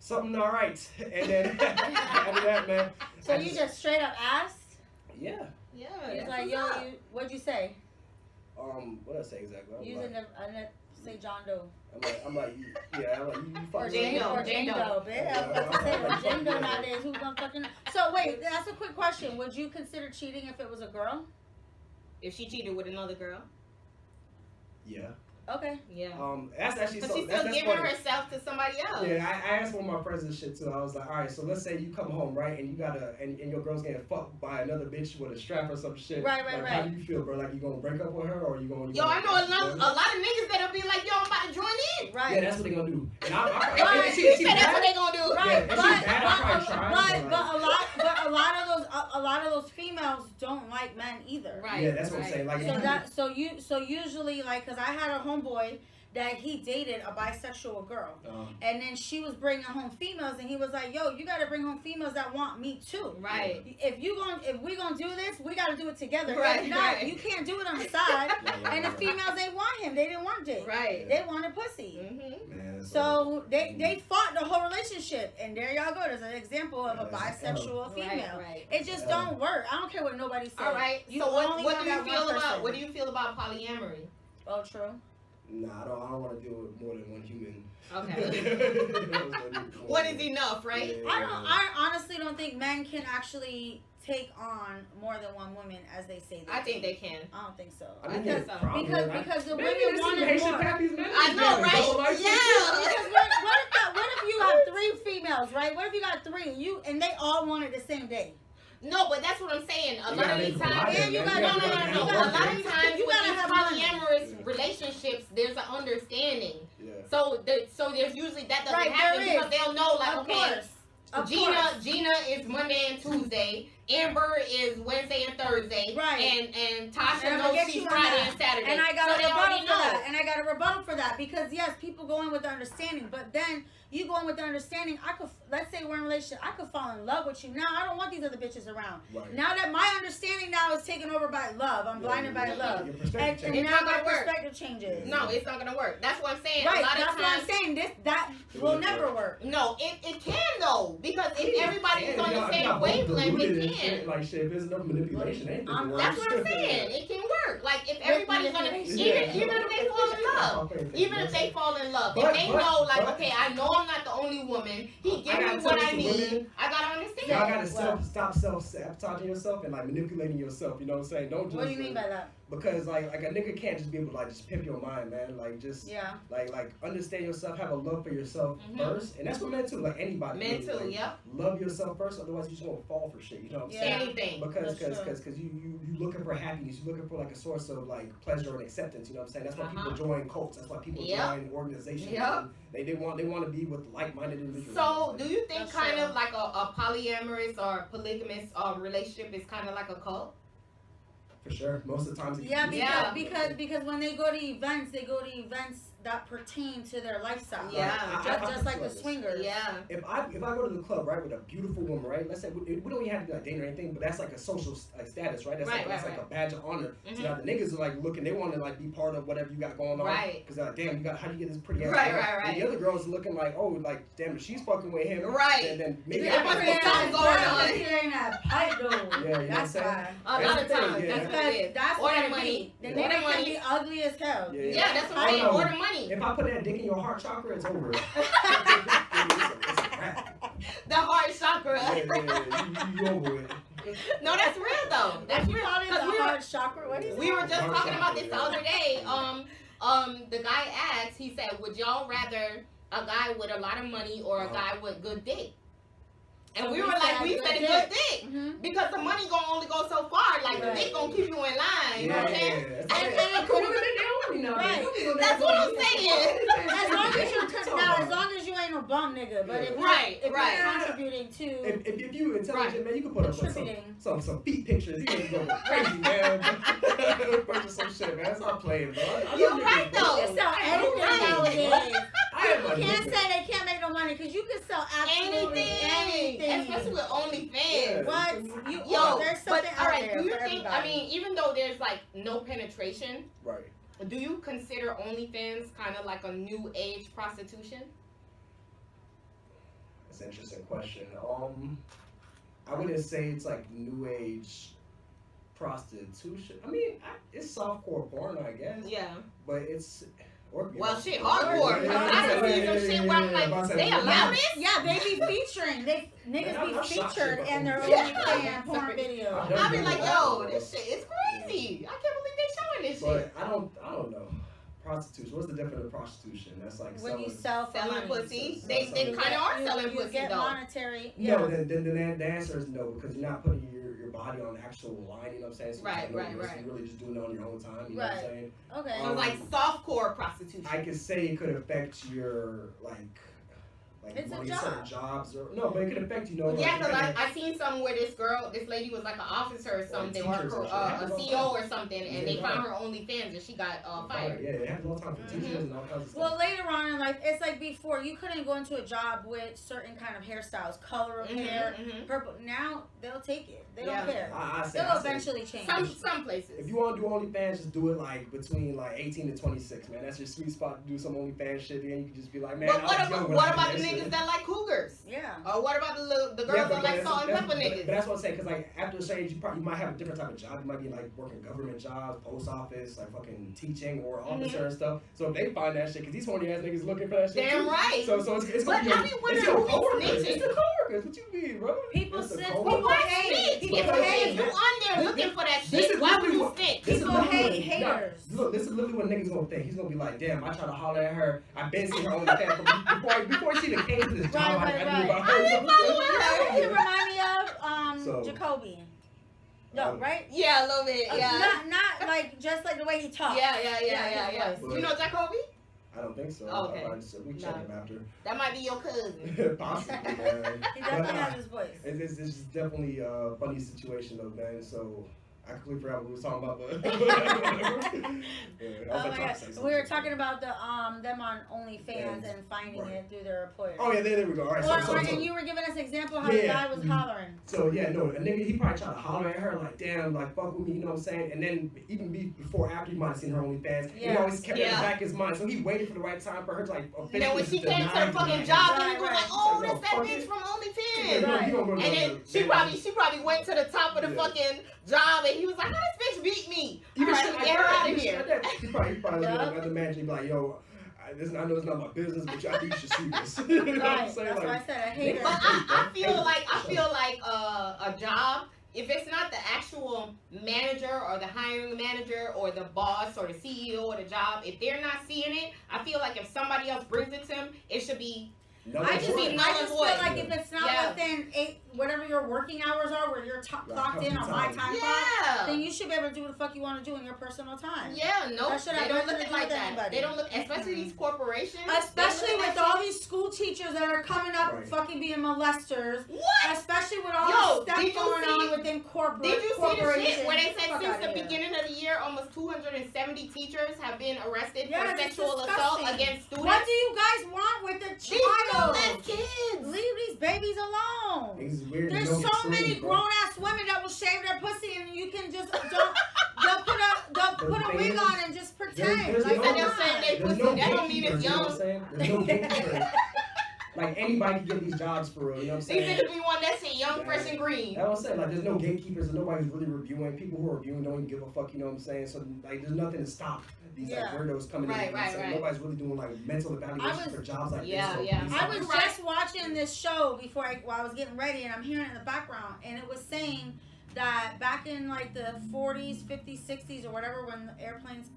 something not right. And then after that, man... So you just straight up asked? Yeah. Yeah. You're like, yo, what'd you say? What did I say exactly? Using say John Doe. I'm like, you fucking Jane Doe, bitch. I was about to say, Jane Doe nowadays, who's gonna fucking... So wait, that's a quick question. Would you consider cheating if it was a girl? If she cheated with another girl? Yeah. Okay. Yeah. That's actually so. But she's still giving herself to somebody else. Yeah, I asked one of my friends this shit too. I was like, all right, so let's say you come home, right, and you gotta, and your girl's getting fucked by another bitch with a strap or some shit. Right. How do you feel, bro? Like you gonna break up with her, or you gonna? Yo, I know a lot of niggas that'll be like, yo, I'm about to join in. Right. Yeah, that's what they gonna do. And that's what they gonna do. Right. Yeah, but a lot of those females don't like men either. Right. Yeah, that's what I'm saying. Like so usually like, cause I had a homeboy that he dated a bisexual girl, and then she was bringing home females, and he was like, "Yo, you gotta bring home females that want me too. Right? If we gonna do this, we gotta do it together. Right? If not, you can't do it on the side." And the females, they want him. They didn't want dick. Right? They wanted pussy. Man, so they fought the whole relationship, and there y'all go. There's an example of a bisexual female. Right. It just don't work. I don't care what nobody says. All right. You so what do you feel about polyamory? Oh, true. Nah, I don't want to deal with more than one human. Okay. One is enough, right? Yeah. I honestly don't think men can actually take on more than one woman as they say they I think they can. I don't think so. Because the women want it more. I know, right? Yeah. Because what if you have 3 females, right? What if you got 3 and they all wanted the same day? No, but that's what I'm saying. A lot of these times, no. A lot of times You with gotta these have polyamorous relationships, there's an understanding. Yeah. So there's usually that doesn't Right, happen there because they'll know like, Of okay, course. Of Gina course. is Monday and Tuesday. Amber is Wednesday and Thursday. Right. And Tasha And knows she's Friday and Saturday. And I got so a they rebuttal already for know. that. And I got a rebuttal for that because yes, people go in with the understanding, but then you go in with the understanding. Let's say we're in a relationship. I could fall in love with you now. I don't want these other bitches around. Right. Now that my understanding now is taken over by love, I'm blinded by love, Your perspective and changes. now It's not my gonna work. perspective changes. No, it's not gonna work. That's what I'm saying. Right. A lot That's of what I'm times, saying. That will never work. No, it can though because if everybody's on the same wavelength, it can. Like shit, if there's enough manipulation, anything can work. That's what I'm saying. It can work. Like if everybody's on the even if they fall in love, even if they fall in love, if they know like okay, I know I'm not the only woman. He gives me what I need. I gotta understand. Y'all gotta stop self-sabotaging yourself and like manipulating yourself. You know what I'm saying? Don't just. What do you mean by that? Because like a nigga can't just be able to like just pimp your mind, man. Like just like understand yourself, have a love for yourself first, and that's what men too. Like anybody. Men really, too, like, yeah. Love yourself first, otherwise you just won't fall for shit. You know what I'm saying? Anything. Because you looking for happiness, you looking for like a source of like pleasure and acceptance. You know what I'm saying? That's why people join cults. That's why people join organizations. Yep. They want to be with like-minded individuals. So do you think kind of like a polyamorous or polygamous relationship is kind of like a cult? For sure, most of the times. Because when they go to events, that pertain to their lifestyle. Yeah. Just like the swingers. Yeah. If I go to the club, right, with a beautiful woman, right, let's say we don't even have to be like dating or anything, but that's like a social status, right? That's like a badge of honor. Mm-hmm. So now the niggas are like looking, they want to like be part of whatever you got going on. Right. Because like, damn, how do you get this pretty ass? Right. And the other girls are looking like, oh, like damn, if she's fucking with him. Right. And then maybe Yeah, I but something going on. That pipe though. Yeah, you know what I'm saying? why. A lot of times. Yeah. That's what it is. That's Or what the it money. be. The Or nigga the can money. be ugly as hell. Yeah, that's what I'm saying. Or the money. If I put that dick in your heart chakra, it's over. It's a wrap. The heart chakra. You over it. No, that's real though. That's real. Because we heart chakra. What is We were just Heart talking about chakra, this the other day. The guy asked. He said, "Would y'all rather a guy with a lot of money or a guy with good dick?" And we were like, we said a good dick. Because the money gonna only go so far. Like the dick gonna keep you in line. You know what I'm saying? That's what I'm saying. As long as you ain't no bum nigga. But if you're contributing to if you intelligent, man, you can put up contributing. some feet pictures. You can go crazy, man. Purchase some shit, man. That's not playing, bro. You're right though. You can sell anything nowadays. You can't nigga. say they can't make no money because you can sell absolutely anything. Especially with OnlyFans. What? There's something all right, out there do you for think, everybody. I mean, even though there's like no penetration, Right. do you consider OnlyFans kind of like a new age prostitution? That's an interesting question. I wouldn't say it's like new age prostitution. I mean, it's softcore porn, I guess. Yeah. But it's. Well, shit, hardcore. I see some shit where I'm like, they allow this? Yeah, they be featuring. Niggas be featured in their OnlyFans porn videos. I be like, yo, this shit is crazy. I can't believe they showing this shit. But I don't know. Prostitution. What's the definition of prostitution? That's like when you sell selling money. pussy. They kind of are selling pussy get though. Monetary. No, then the answer is no, because you're not putting your body on actual line. You know what I'm saying? So Right. You're really just doing it on your own time. You know what I'm saying? Okay. So like softcore prostitution. I could say it could affect your like it's money, a job. certain jobs or no, but it could affect Yeah, because I seen something where this lady was like an officer or something, or a CEO or something, and they found her OnlyFans and she got fired. Yeah, it happens all the time for teachers and all kinds of stuff. Well, later on in life, it's like before, you couldn't go into a job with certain kind of hairstyles, color of hair, purple. Now they'll take it. They don't care. They'll eventually change. Some places. If you want to do OnlyFans, just do it like between like 18 to 26, man. That's your sweet spot to do some OnlyFans shit. Then you can just be like, man. But what about the niggas that like cougars? Yeah. Or what about the girls that like salt and pepper niggas? But that's what I'm saying, because like after a certain age, you might have a different type of job. You might be like working government jobs, post office, like fucking teaching or officer and stuff. So if they find that shit, because these horny ass niggas looking for that shit. Damn right. So it's gonna be your coworkers. It's the coworkers. What you mean, bro? People snitch. People hate. If you on there looking for that shit, why would you snitch? People hate haters. Look, this is literally what niggas gonna think. He's gonna be like, damn, I tried to holler at her. I've been seeing her on the camera before she even came to this job. I knew about her. You remind me of Jacoby. No, right? Yeah, a little bit. Yeah. Not like just like the way he talks. Yeah. You know Jacoby? I don't think so. Oh, okay. We check him after. That might be your cousin. Possibly, man. He definitely has his voice. It's just definitely a funny situation though, man. So I completely forgot what we was talking about, but oh my God. We were talking about the them on OnlyFans and finding it through their employer. Oh yeah, there we go. All right, and you were giving us an example how the guy was hollering. So a nigga, he probably tried to holler at her like, damn, like fuck with me, you know what I'm saying? And then even before, after he might have seen her OnlyFans, he always kept it in the back of his mind. So he waited for the right time for her to like. And then when she came to her fucking job, and he was like, oh, that's that bitch from OnlyFans. And then she probably went to the top of the fucking job, and he was like, how this bitch beat me? All right, get her out of here. He probably another manager be like, yo, I know it's not my business, but I think you should see this. You know what I'm saying? That's why I said I hate her. But I feel like a job, if it's not the actual manager or the hiring manager or the boss or the CEO of the job, if they're not seeing it, I feel like if somebody else brings it to them, it should be. I just feel like if it's not within whatever your working hours are, where you're clocked in on my time clock, then you should be able to do what the fuck you want to do in your personal time. Yeah, no, they don't look like that. They don't look, especially these corporations. Especially with all these school teachers that are coming up fucking being molesters. What? Especially with all the stuff going on within corporate. Did you see the shit where they said since the beginning of the year, almost 270 teachers have been arrested for sexual assault against students? What do you guys want with the child? Kids. Leave these babies alone. There's so many grown ass women that will shave their pussy and you can just they'll put a wig on and just pretend. Like they'll say they pussy. That don't mean it's young. There's no gatekeepers. Like anybody can get these jobs for real, you know what I'm saying? These niggas be one that say young, fresh, and green. That's what I'm saying. Like there's no gatekeepers and nobody's really reviewing. People who are reviewing don't even give a fuck, you know what I'm saying? So like there's nothing to stop these like weirdos coming in. Right. Nobody's really doing like mental evaluation for jobs like this. I was just watching this show while I was getting ready, and I'm hearing it in the background, and it was saying that back in like the 40s, 50s, 60s, or whatever, when the airplanes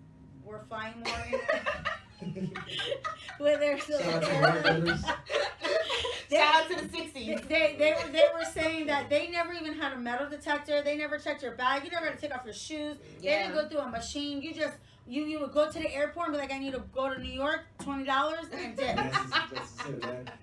were flying more. Where they're still shout out to the 60s. They were saying that they never even had a metal detector. They never checked your bag. You never had to take off your shoes. They didn't go through a machine. You would go to the airport and be like, I need to go to New York, $20, and dip.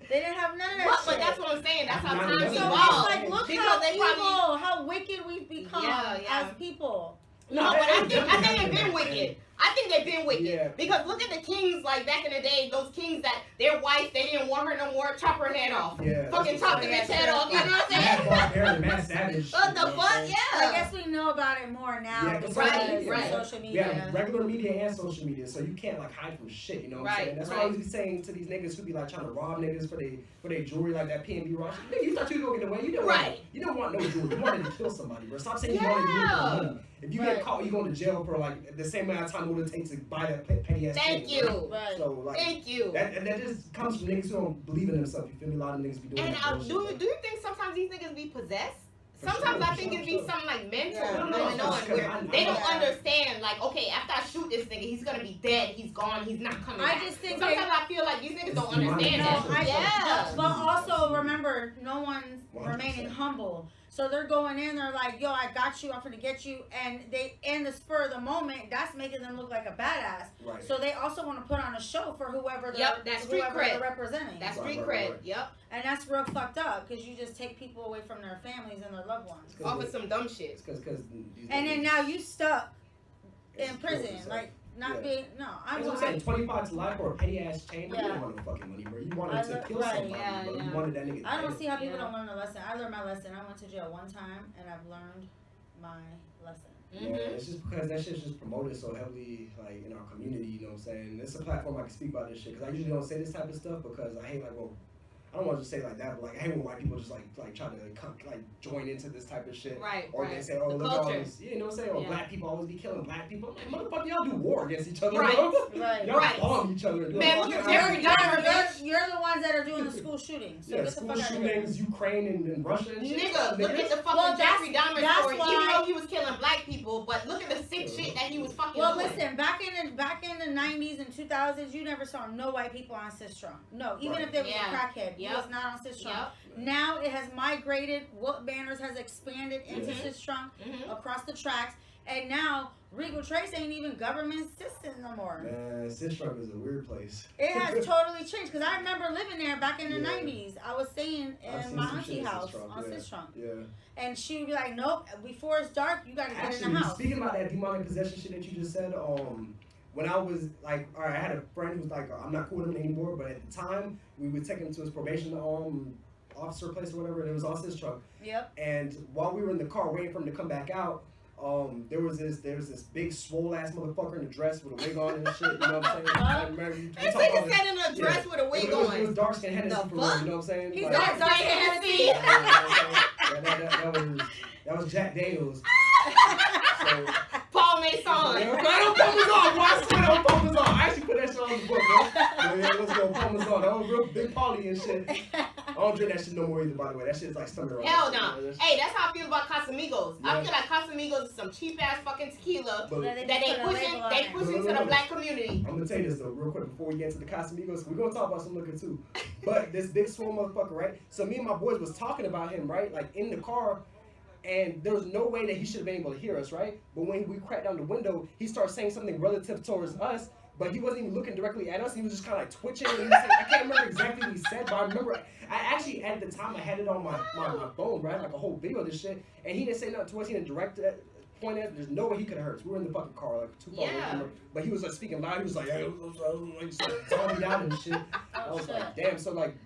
They didn't have none of that shit. But that's what I'm saying. That's how times evolved. So it's like, look how wicked we've become as people. No, but I think they've been wicked. I think they've been wicked. Yeah. Because look at the kings, like back in the day, those kings that their wife, they didn't want her no more, chop her head off. Yeah. Fucking chop the bitch head off, you know what I'm saying? Matt Savage. What the fuck? Yeah. I guess we know about it more now because of social media. Yeah, regular media and social media, so you can't like hide from shit, you know what I'm saying? That's why I always be saying to these niggas who be like trying to rob niggas for their jewelry, like that P&B Ross. Nigga, you thought you was gonna get away. You didn't want no jewelry. You wanted to kill somebody, bro. Stop saying you wanted to do it for money. If you get caught, you go to jail for like the same amount of time it would take to buy that petty ass. Thank you. Right? So like, thank you. That just comes from niggas who don't believe in themselves. You feel me? A lot of niggas be doing. And do you think sometimes these niggas be possessed? Sometimes I think it be something like mental going on where they don't understand. Like, okay, after I shoot this nigga, he's gonna be dead. He's gone. He's not coming back. Just think sometimes I feel like these niggas don't understand that. But also remember, no one's remaining humble. So they're going in, they're like, yo, I got you, I'm gonna get you. And they, in the spur of the moment, that's making them look like a badass. Right. So they also want to put on a show for whoever they're representing. That's street cred. Yep. And that's real fucked up because you just take people away from their families and their loved ones. Off of some dumb shit. And then now you stuck in prison. Like, I'm saying 25 to life or a petty ass chain. You don't want no fucking money, bro. You wanted to kill somebody, bro. You wanted that nigga. I don't see how people don't learn a lesson. I learned my lesson. I went to jail one time and I've learned my lesson. Yeah, it's just because that shit's just promoted so heavily, like in our community. You know what I'm saying? It's a platform I can speak about this shit because I usually don't say this type of stuff because I hate like, well, I don't want to just say like that, but like I hate when white people just like try to join into this type of shit. Right. Or they say, oh, the look at all culture. this, you know what I'm saying? Or black people always be killing black people. I'm like, motherfucker, y'all do war against each other. Right. Y'all bomb each other. Man, look at Jeffrey Dahmer. You're the ones that are doing the school shootings. So yeah, get the school fuck shootings, Ukraine and Russia and shit. Nigga, look at the fucking Jeffrey Dahmer story. Why, even though he was killing black people, but look at the sick shit that he was fucking doing. Listen, back in the 90s and 2000s, you never saw no white people on Sistrunk. No, even if there was a crackhead, he was not on Sistrunk. Now it has migrated. What Banners has expanded into Sistrunk across the tracks, and now Regal Trace ain't even government assistant no more. Man, Sistrunk is a weird place. It has totally changed because I remember living there back in the 90s. I was staying in my auntie house on Sistrunk. Yeah. And she would be like, nope, before it's dark, you gotta get Actually, in the house. Speaking about that demonic possession shit that you just said, when I was like, all right, I had a friend who was like, I'm not cool with him anymore, but at the time, we would take him to his probation officer place or whatever, and it was on Sistrunk. Yep. And while we were in the car waiting for him to come back out, there was this big swole ass motherfucker in a dress with a wig on and shit. You know what I'm saying? I remember this nigga said in a dress with a wig on. It was dark skin Hennessy for real. You know what I'm saying? He's like, dark skin Hennessy. That was Jack Daniels. So, Paul Mason. I don't Parmesan, bro. I swear that was Parmesan. I actually put that shit on the book, bro. Yeah, let's go Parmesan. That was real big Pauly and shit. I don't drink that shit no more either, by the way. That shit's like stomach right. Hell no. Hey, that's how I feel about Casamigos. Yeah. I feel like Casamigos is some cheap ass fucking tequila that they pushing to the black community. I'm gonna tell you this though, real quick before we get into the Casamigos. We're gonna talk about some liquor too. But this big swole motherfucker, right? So me and my boys was talking about him, right? Like in the car. And there was no way that he should have been able to hear us, right? But when we cracked down the window, he started saying something relative towards us, but he wasn't even looking directly at us. He was just kind of like twitching. And he was saying, I can't remember exactly what he said, but I remember, I actually, at the time, I had it on my phone, right? Like a whole video of this shit. And he didn't say nothing to us. He didn't direct it. Point at, there's no way he could have heard us. We were in the fucking car, like too far away. But he was like speaking loud. He was like, hey, zombie out and shit. I was like, damn. So like,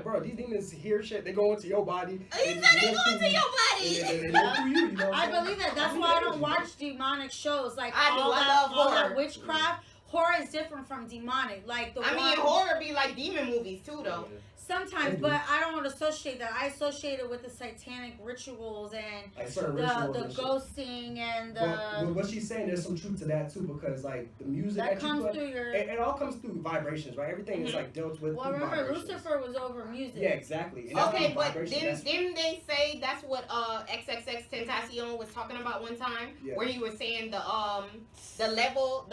bro, these demons hear shit. They go into your body. He said they go into your body. They live through you. You know I believe that. That's why I don't watch demonic shows. Like I love all horror. that witchcraft. Horror is different from demonic. Like horror be like demon movies too, though. Sometimes, but I don't associate that. I associate it with the satanic rituals and like certain the ghosting and the. But what she's saying, there's some truth to that too, because like the music that comes you play, through your. It all comes through vibrations, right? Everything is like dealt with. Well, remember Lucifer was over music. Yeah, exactly. And okay, but didn't they say that's what XXX Tentacion was talking about one time, where he was saying the level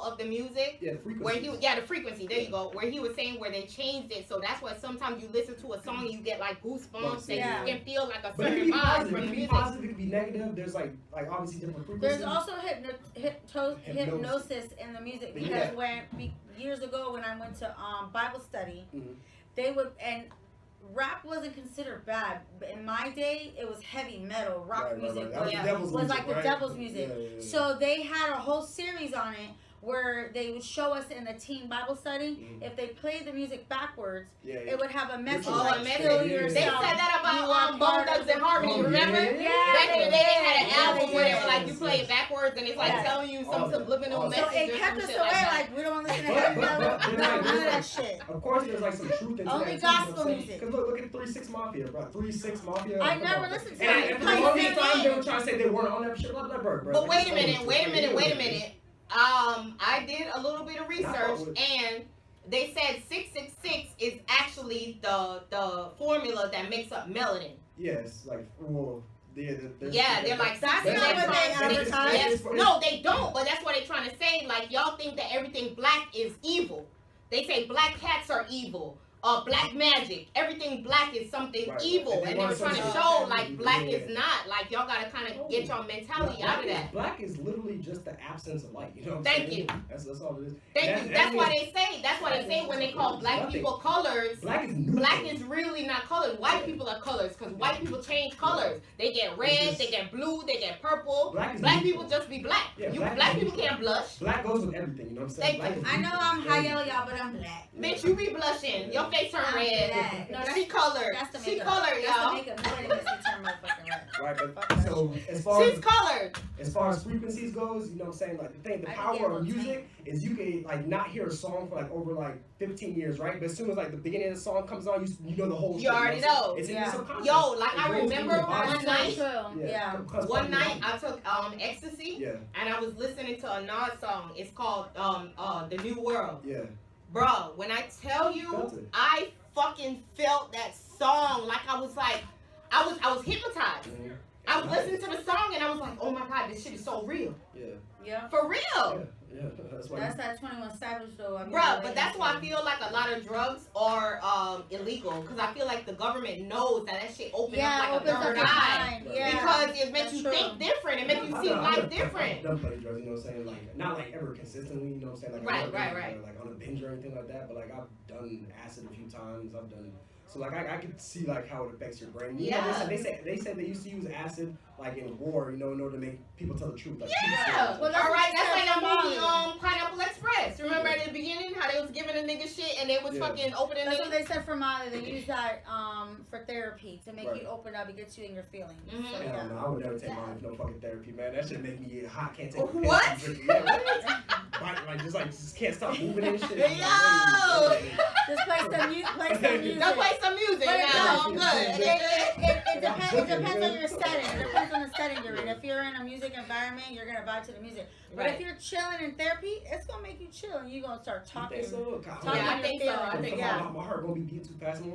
of the music. Yeah, the frequency. Where the frequency. There you go. Where he was saying where they changed it, so that's why sometimes you listen to a song and you get like goosebumps and you can feel like a certain vibe from the music. It can be positive, it can be negative. There's like obviously different frequencies. There's also hypnosis in the music because years ago when I went to Bible study, they would rap wasn't considered bad, but in my day it was heavy metal rock music. Was like the devil's music. Yeah. So they had a whole series on it where they would show us in the teen Bible study, if they played the music backwards, it would have a message like kill yourself. They said that about Bone Thugs and Harmony, remember? Yeah. Back in the day, they had an album where they were like, you play it backwards and it's like telling you some subliminal message. So it kept us away, like we don't listen to heavy metal, none of that shit. Of course, there's like some truth in that. Only gospel music. Because look at 3-6 Mafia, bro. 3-6 Mafia. I never listened to it. And for the longest time, they were trying to say they weren't on that shit, bro. But wait a minute. I did a little bit of research and they said 666 is actually the formula that makes up melanin. Yes, like they're like that's not what they advertise. No, they don't. But that's what they're trying to say. Like y'all think that everything black is evil. They say black cats are evil. Black magic. Everything black is something evil. And they were trying to show like black is not. Like y'all gotta kind of get your mentality out of that. Black is literally just the absence of light. You know what I'm saying? Thank you. That's all it is. Thank you. That's why they say. That's why they say when they call black people colors. Black is really not colors. White people are colors because white people change colors. They get red. They get blue. They get purple. Black people just be black. Black people can't blush. Black goes with everything. You know what I'm saying? I know I'm high yellow, y'all, but I'm black. Bitch, you be blushing. Your face turn red. No, she colored. She colored, y'all. That's the makeup. Nobody makes me turn motherfucking red. right? But, so as far She's colored. As far as frequencies goes, you know what I'm saying? Like the power of music is you can like not hear a song for like over like 15 years, right? But as soon as like the beginning of the song comes on, you know the whole shit. You already know. It's in your subconscious. Yo, like I remember one night. Yeah. One night I took ecstasy, and I was listening to a Nas song. It's called The New World. Yeah. Bro, when I tell you, I fucking felt that song like I was hypnotized. Mm-hmm. I was listening to the song and I was like, oh my god, this shit is so real. Yeah. For real. Yeah. That's that 21 Savage though. I mean, bro, but that's why I feel like a lot of drugs are illegal, because I feel like the government knows that shit opens up like a third eye. Yeah. Because it makes you think different. It makes you see life different. I've done plenty drugs, you know what I'm saying? Like not like ever consistently, you know what I'm saying? Like Right. Like on a binge or anything like that, but like I've done acid a few times. So like I could see like how it affects your brain. You know, they said they used to use acid like in war, you know, in order to make people tell the truth. Like, well, that's right. That's like that movie Pineapple Express. Remember at the beginning how they was giving a nigga shit and they was fucking opening. That's what they said for Molly. They use that for therapy to make you open up and get you in your feelings. Mm-hmm. So, no, I would never take Molly for no fucking therapy, man. That shit make me hot. Can't take what? Just can't stop moving and shit. Yo! Just play some music. Don't play some music. Now I'm good. It depends on your setting. It depends on the setting you're in. If you're in a music environment, you're gonna vibe to the music. But if you're chilling in therapy, it's gonna make you chill and you're gonna start talking. I think so. I think my heart gonna be beating too fast. No.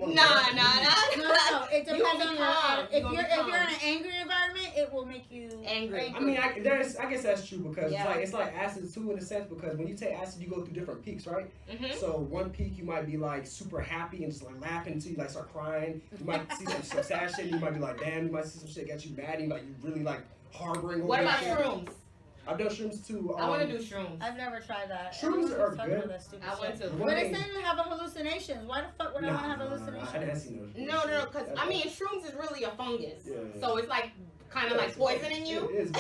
It depends on your. If you're in an angry environment, it will make you angry. I mean, I guess that's true because it's like acid too in a sense, because when you take acid, you go through different peaks, right? Mm-hmm. So one peak you might be like super happy and just like laughing until you like start crying. You might see some sad shit. You might be like, damn. You might see some shit that gets you mad. And you really like harboring over. What about shit. shrooms? I've done shrooms too. I want to do shrooms. I've never tried that. Shrooms are good. I want to. But they say you have hallucinations. Why the fuck would I want to have hallucinations? I didn't see those. No, because I mean, shrooms is really a fungus. Yeah. So it's like kind of like poisoning you. It is.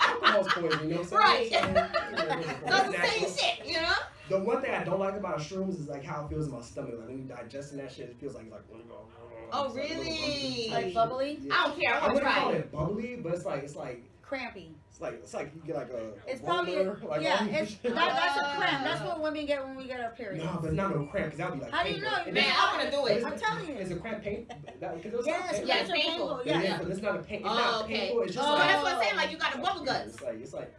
Alcohol's poison, you know what I'm saying? Right. So it's the same shit, you know? The one thing I don't like about shrooms is like how it feels in my stomach. Like when you digesting that shit, it feels like oh really? Like bubbly? Yeah. I don't care. I want to try it. I wouldn't call it bubbly, but it's like crampy. It's like you get like a. It's probably that's a cramp. That's what women get when we get our period. No, but it's not no cramp because that'll be like. How do you know? Man, I want to do it. I'm telling you. Is a cramp pain? Yes, painful. Yeah, but it's not a pain. It's not painful. It's just that's what I'm saying. Like you got the bubble guts. It's like.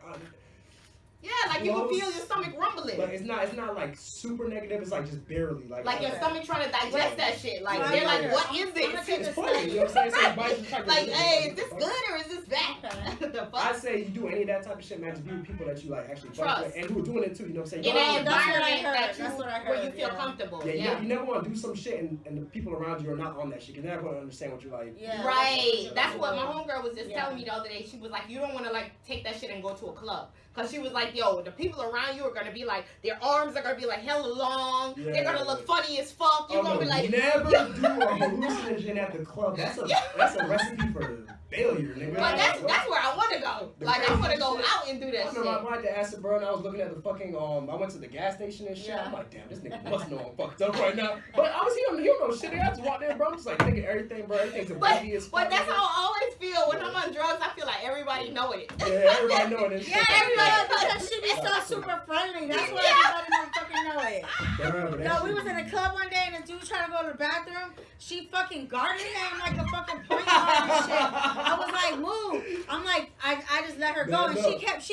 Yeah, like you can feel your stomach rumbling. But it's not like super negative. It's like just barely like your stomach trying to digest that shit. Like they're like, what is this? It's funny. You know what I'm saying? Like, hey, is this good or is this bad? The fuck? I say you do any of that type of shit, man. Just be with people that you like actually trust with and who are doing it too. You know what I'm saying? In an environment that's what I heard. Where you feel comfortable. Yeah. You never want to do some shit and the people around you are not on that shit. You're never going to understand what you're like. Yeah. Right. That's what my homegirl was just telling me the other day. She was like, you don't want to like take that shit and go to a club. Because she was like, yo, the people around you are going to be like, their arms are going to be like hella long. Yeah. They're going to look funny as fuck. You're going to be like. Never do a hallucinogen at the club. That's a recipe for failure, nigga. But that's where I want to go. Like, I want to go out and do that shit. I went to acid, bro, and I was looking at the fucking, I went to the gas station and shit. I'm like, damn, this nigga must know I'm fucked up right now. But he don't know shit. I just walked in, bro. I'm just like thinking everything, bro. Everything's a baby as fuck. But that's how I always feel. When I'm on drugs, I feel like everybody know it. Yeah, everybody know it. Yeah, everybody that shit be so super friendly. That's why everybody don't fucking know it. No, we was in a club one day and a dude trying to go to the bathroom. She fucking guarded him like a fucking point guard and shit. I was like, move. I'm like, I just let her go, and she kept,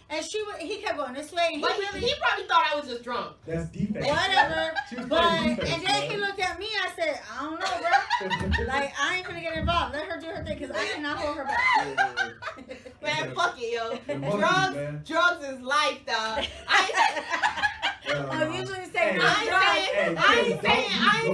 and he kept going this way. And he probably thought I was just drunk. That's defense. Whatever. And then he looked at me. I said, I don't know, bro. Like, I ain't gonna get involved. Let her do her thing, cause I cannot hold her back. Man, fuck it, yo. Drugs is life, dog. I usually say I ain't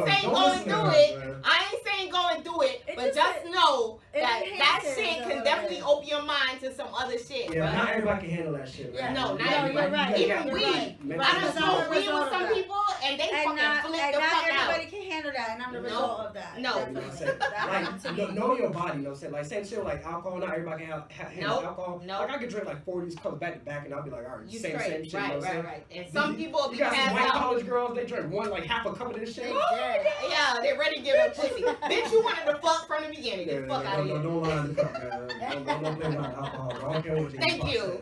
saying go and do it. I ain't saying go and do it, but just know that shit can definitely open your mind to some other shit. Yeah, not everybody can handle that shit. Yeah, no, not everybody. Right. Even weed. I done smoked weed with some people, and they fucking flip the fuck out. Not everybody can handle that. and I'm the result of that. No. You know what I'm saying? That happened to Like, me. know your body, you know what I'm saying? Like, same shit like alcohol, not everybody can handle alcohol. No. Like, I could drink like 40s cups back to back, and I'll be like, all right, You same straight. shit, you know what I'm saying? Right. And some people be You got some passed white out. college girls, they drink half a cup of this shit. Yeah, they're ready to give her pussy. Bitch, you wanted to fuck from the beginning. Get the fuck out of here. Don't lie on the cup, man. Don't play around alcohol. I don't care what you Thank you.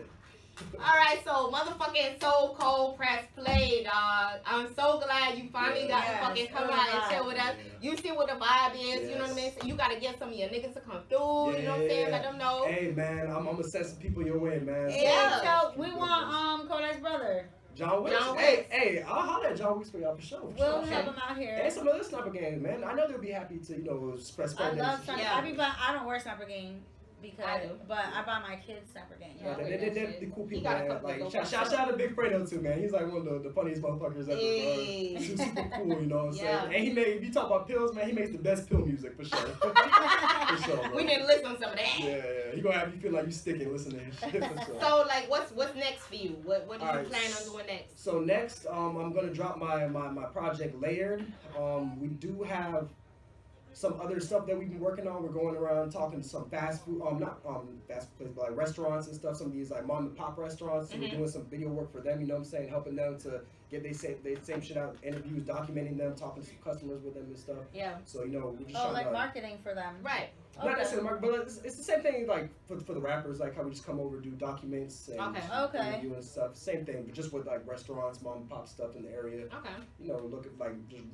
Alright, so motherfucking Socold Pressplay, dog. I'm so glad you finally got to fucking come out and chill with us. You see what the vibe is, you know what I mean? So you gotta get some of your niggas to come through, you know what I'm saying? Let them know. Hey, man, I'm gonna send some people your way, man. Yeah. So we want Kodak's brother. John Wicks. John Hey, Wicks. hey, I'll holler at John Wicks for y'all for sure. We'll have him out here. And some other sniper games, man. I know they'll be happy to, express I their love sniper. Yeah. I don't wear sniper game because, I do. but I buy my kids sniper game. Yeah. They're the cool He people, got a man. couple Like, of shout out to Big Fredo too, man. He's like one of the funniest motherfuckers ever. Hey. He's super cool, you know what I'm Yeah. saying? And if you talk about pills, man, he makes the best pill music for sure. For sure, bro. We need to listen to some of that. Yeah. He gonna have you feel like you sticking listening to his shit for sure. So, like, what's next for you? What do you Alright. plan on doing next? So next, I'm gonna drop my project Layered. We do have some other stuff that we've been working on. We're going around talking to some fast food, not fast food places, but like restaurants and stuff. Some of these like mom and pop restaurants. So we're doing some video work for them. You know what I'm saying? Helping them to get they same shit out, interviews, documenting them, talking to some customers with them and stuff. Yeah. So we're just Oh, trying like to marketing for them. Right. not necessarily market, but it's the same thing like for the rappers, like how we just come over do documents and Okay. interview and stuff. Same thing, but just with like restaurants, mom and pop stuff in the area. Okay. Look at like just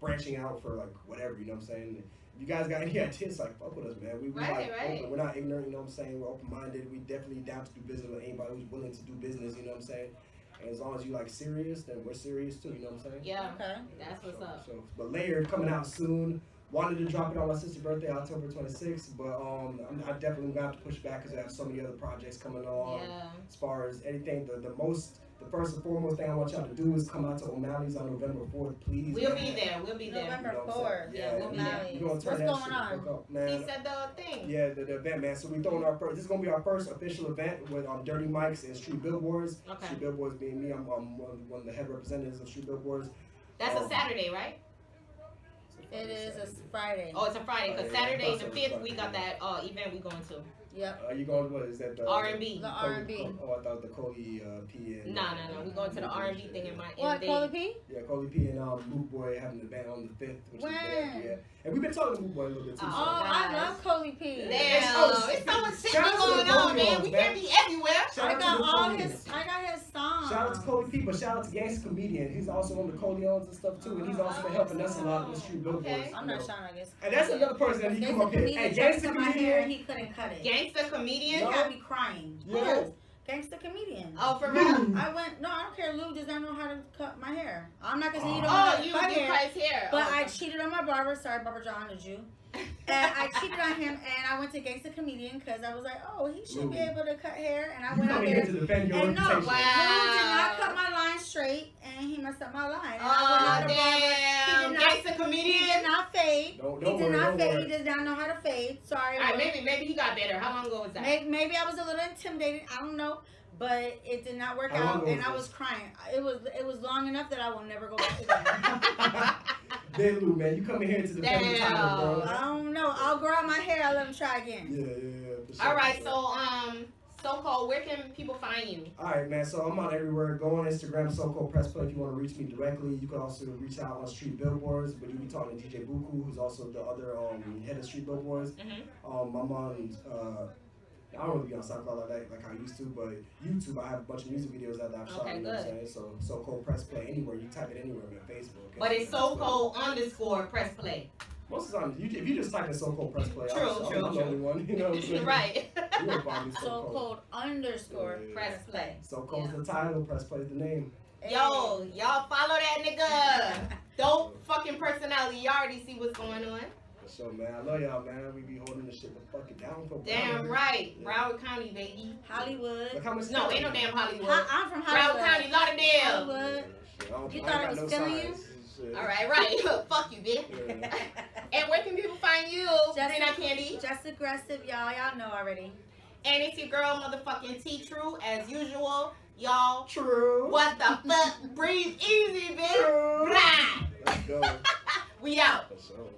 branching out for like whatever, you know what I'm saying? If you guys got any ideas, like fuck with us, man. We Right. open. We're not ignorant, you know what I'm saying? We're open minded. We definitely down to do business with anybody who's willing to do business, you know what I'm saying? And as long as you like serious, then we're serious too, you know what I'm saying? Yeah. Okay. That's what's up. So, but Layered coming out soon. Wanted to drop it on my sister's birthday, October 26th, but I definitely gonna have to push back because I have so many other projects coming along. Yeah. As far as anything, the first and foremost thing I want y'all to do is come out to O'Malley's on November 4th, please. We'll man. be there. We'll be there. November You know what I'm 4th. saying? Yeah, we'll be there. O'Malley's. We're gonna What's turn that going shit on? the fuck up, man. He said the thing. Yeah, the event, man. So we throwing our first. This is gonna be our first official event with Dirty Mics and Street Billboards. Okay. Street Billboards being me. I'm one of the head representatives of Street Billboards. That's a Saturday, right? It is a Friday. Oh, it's a Friday. Because Oh, yeah. Saturday, That's the a 5th, we got Friday. that event we going to. Yep. You going? What is that? The R&B. The R&B. Oh, I thought the Coley P and. No. We going to the R&B thing in my What, Coley P? Yeah, Coley P and Moot Boy having an event on the 5th, which When? is bad. Yeah, and we've been talking to Moot Boy a little bit too. Oh, so. I love Coley P. Damn. Oh, It's so much shit shout out to going the on, man. Coleons, We man. can't be everywhere. Shout I out got to the all Coleons. I got his songs. Shout out to Coley P, but shout out to Gangsta Comedian. He's also on the Coleons and stuff too, and he's also been helping us a lot with the Street Billboards. Okay. I'm you not know. shouting, I guess. And that's another person that he come up here. Hey, Gangsta my hair Comedian. and he couldn't cut it. Gangsta He comedian. had me crying. Yeah. Gangsta comedian. Oh, for real? I went, no, I don't care. Lou does not know how to cut my hair. I'm not gonna say you don't know Oh, how to you cut hair. Christ hair. But Oh, I cheated on my barber. Sorry, Barber John, the Jew. And I cheated on him, and I went to Gangsta Comedian because I was like, oh, he should be able to cut hair. And I You went out coming there. here to defend your And no, reputation. Wow. Lou did not cut my line straight, and he messed up my line. And I Oh, went out to barber. damn. He did not, Gangsta he comedian. did not fade. Don't He did worry, not don't fade. worry. He does not know how to fade. Sorry. All right, Lou. maybe he got better. How long ago was that? Maybe I was a little intimidated. I don't know, but it did not work How long out, ago and was I this? was crying. It was long enough that I will never go back again. Then Lou, man, you coming here to defend the title, bro. I don't know. I'll grow out my hair. I'll let him try again. Yeah. For sure, All right, for sure. so Socold, where can people find you? All right, man. So I'm on everywhere. Go on Instagram, Socold Pressplay. If you want to reach me directly, you can also reach out on Street Billboards. But you'll be talking to DJ Buku, who's also the other head of Street Billboards. Mm-hmm. I'm on. I don't really be on SoundCloud like I used to, but YouTube, I have a bunch of music videos that I've shot. Okay, You know what I'm good. saying? So Socold Pressplay anywhere. You type it anywhere, man. Facebook. But it's Instagram, Socold _Pressplay. Most of the time, if you just type in Socold Pressplay, True. I'm the only one. You know what I'm saying? Right. You won't find me So cold _ Yeah. Pressplay. Socold's the title. Pressplay is the name. Yo, y'all follow that nigga. Dope fucking personality. You already see what's going on. For sure, man. I love y'all, man. We be holding this shit the fucking down for Damn Broward. right. Yeah. Broward County, baby. Hollywood. Look how much No, time ain't no we damn got. Hollywood. I'm from Broward Hollywood. County, Lauderdale. Hollywood. Shit, I You ain't thought got it no was killing size. Shit. All right. Fuck you, bitch. Yeah. And where can people find you? Just, Green Eye Candy. just aggressive, y'all. Y'all know already. And it's your girl, motherfucking T True, as usual. Y'all, True. what the fuck? Breathe easy, bitch. True. Blah. Let's go. We out. For sure.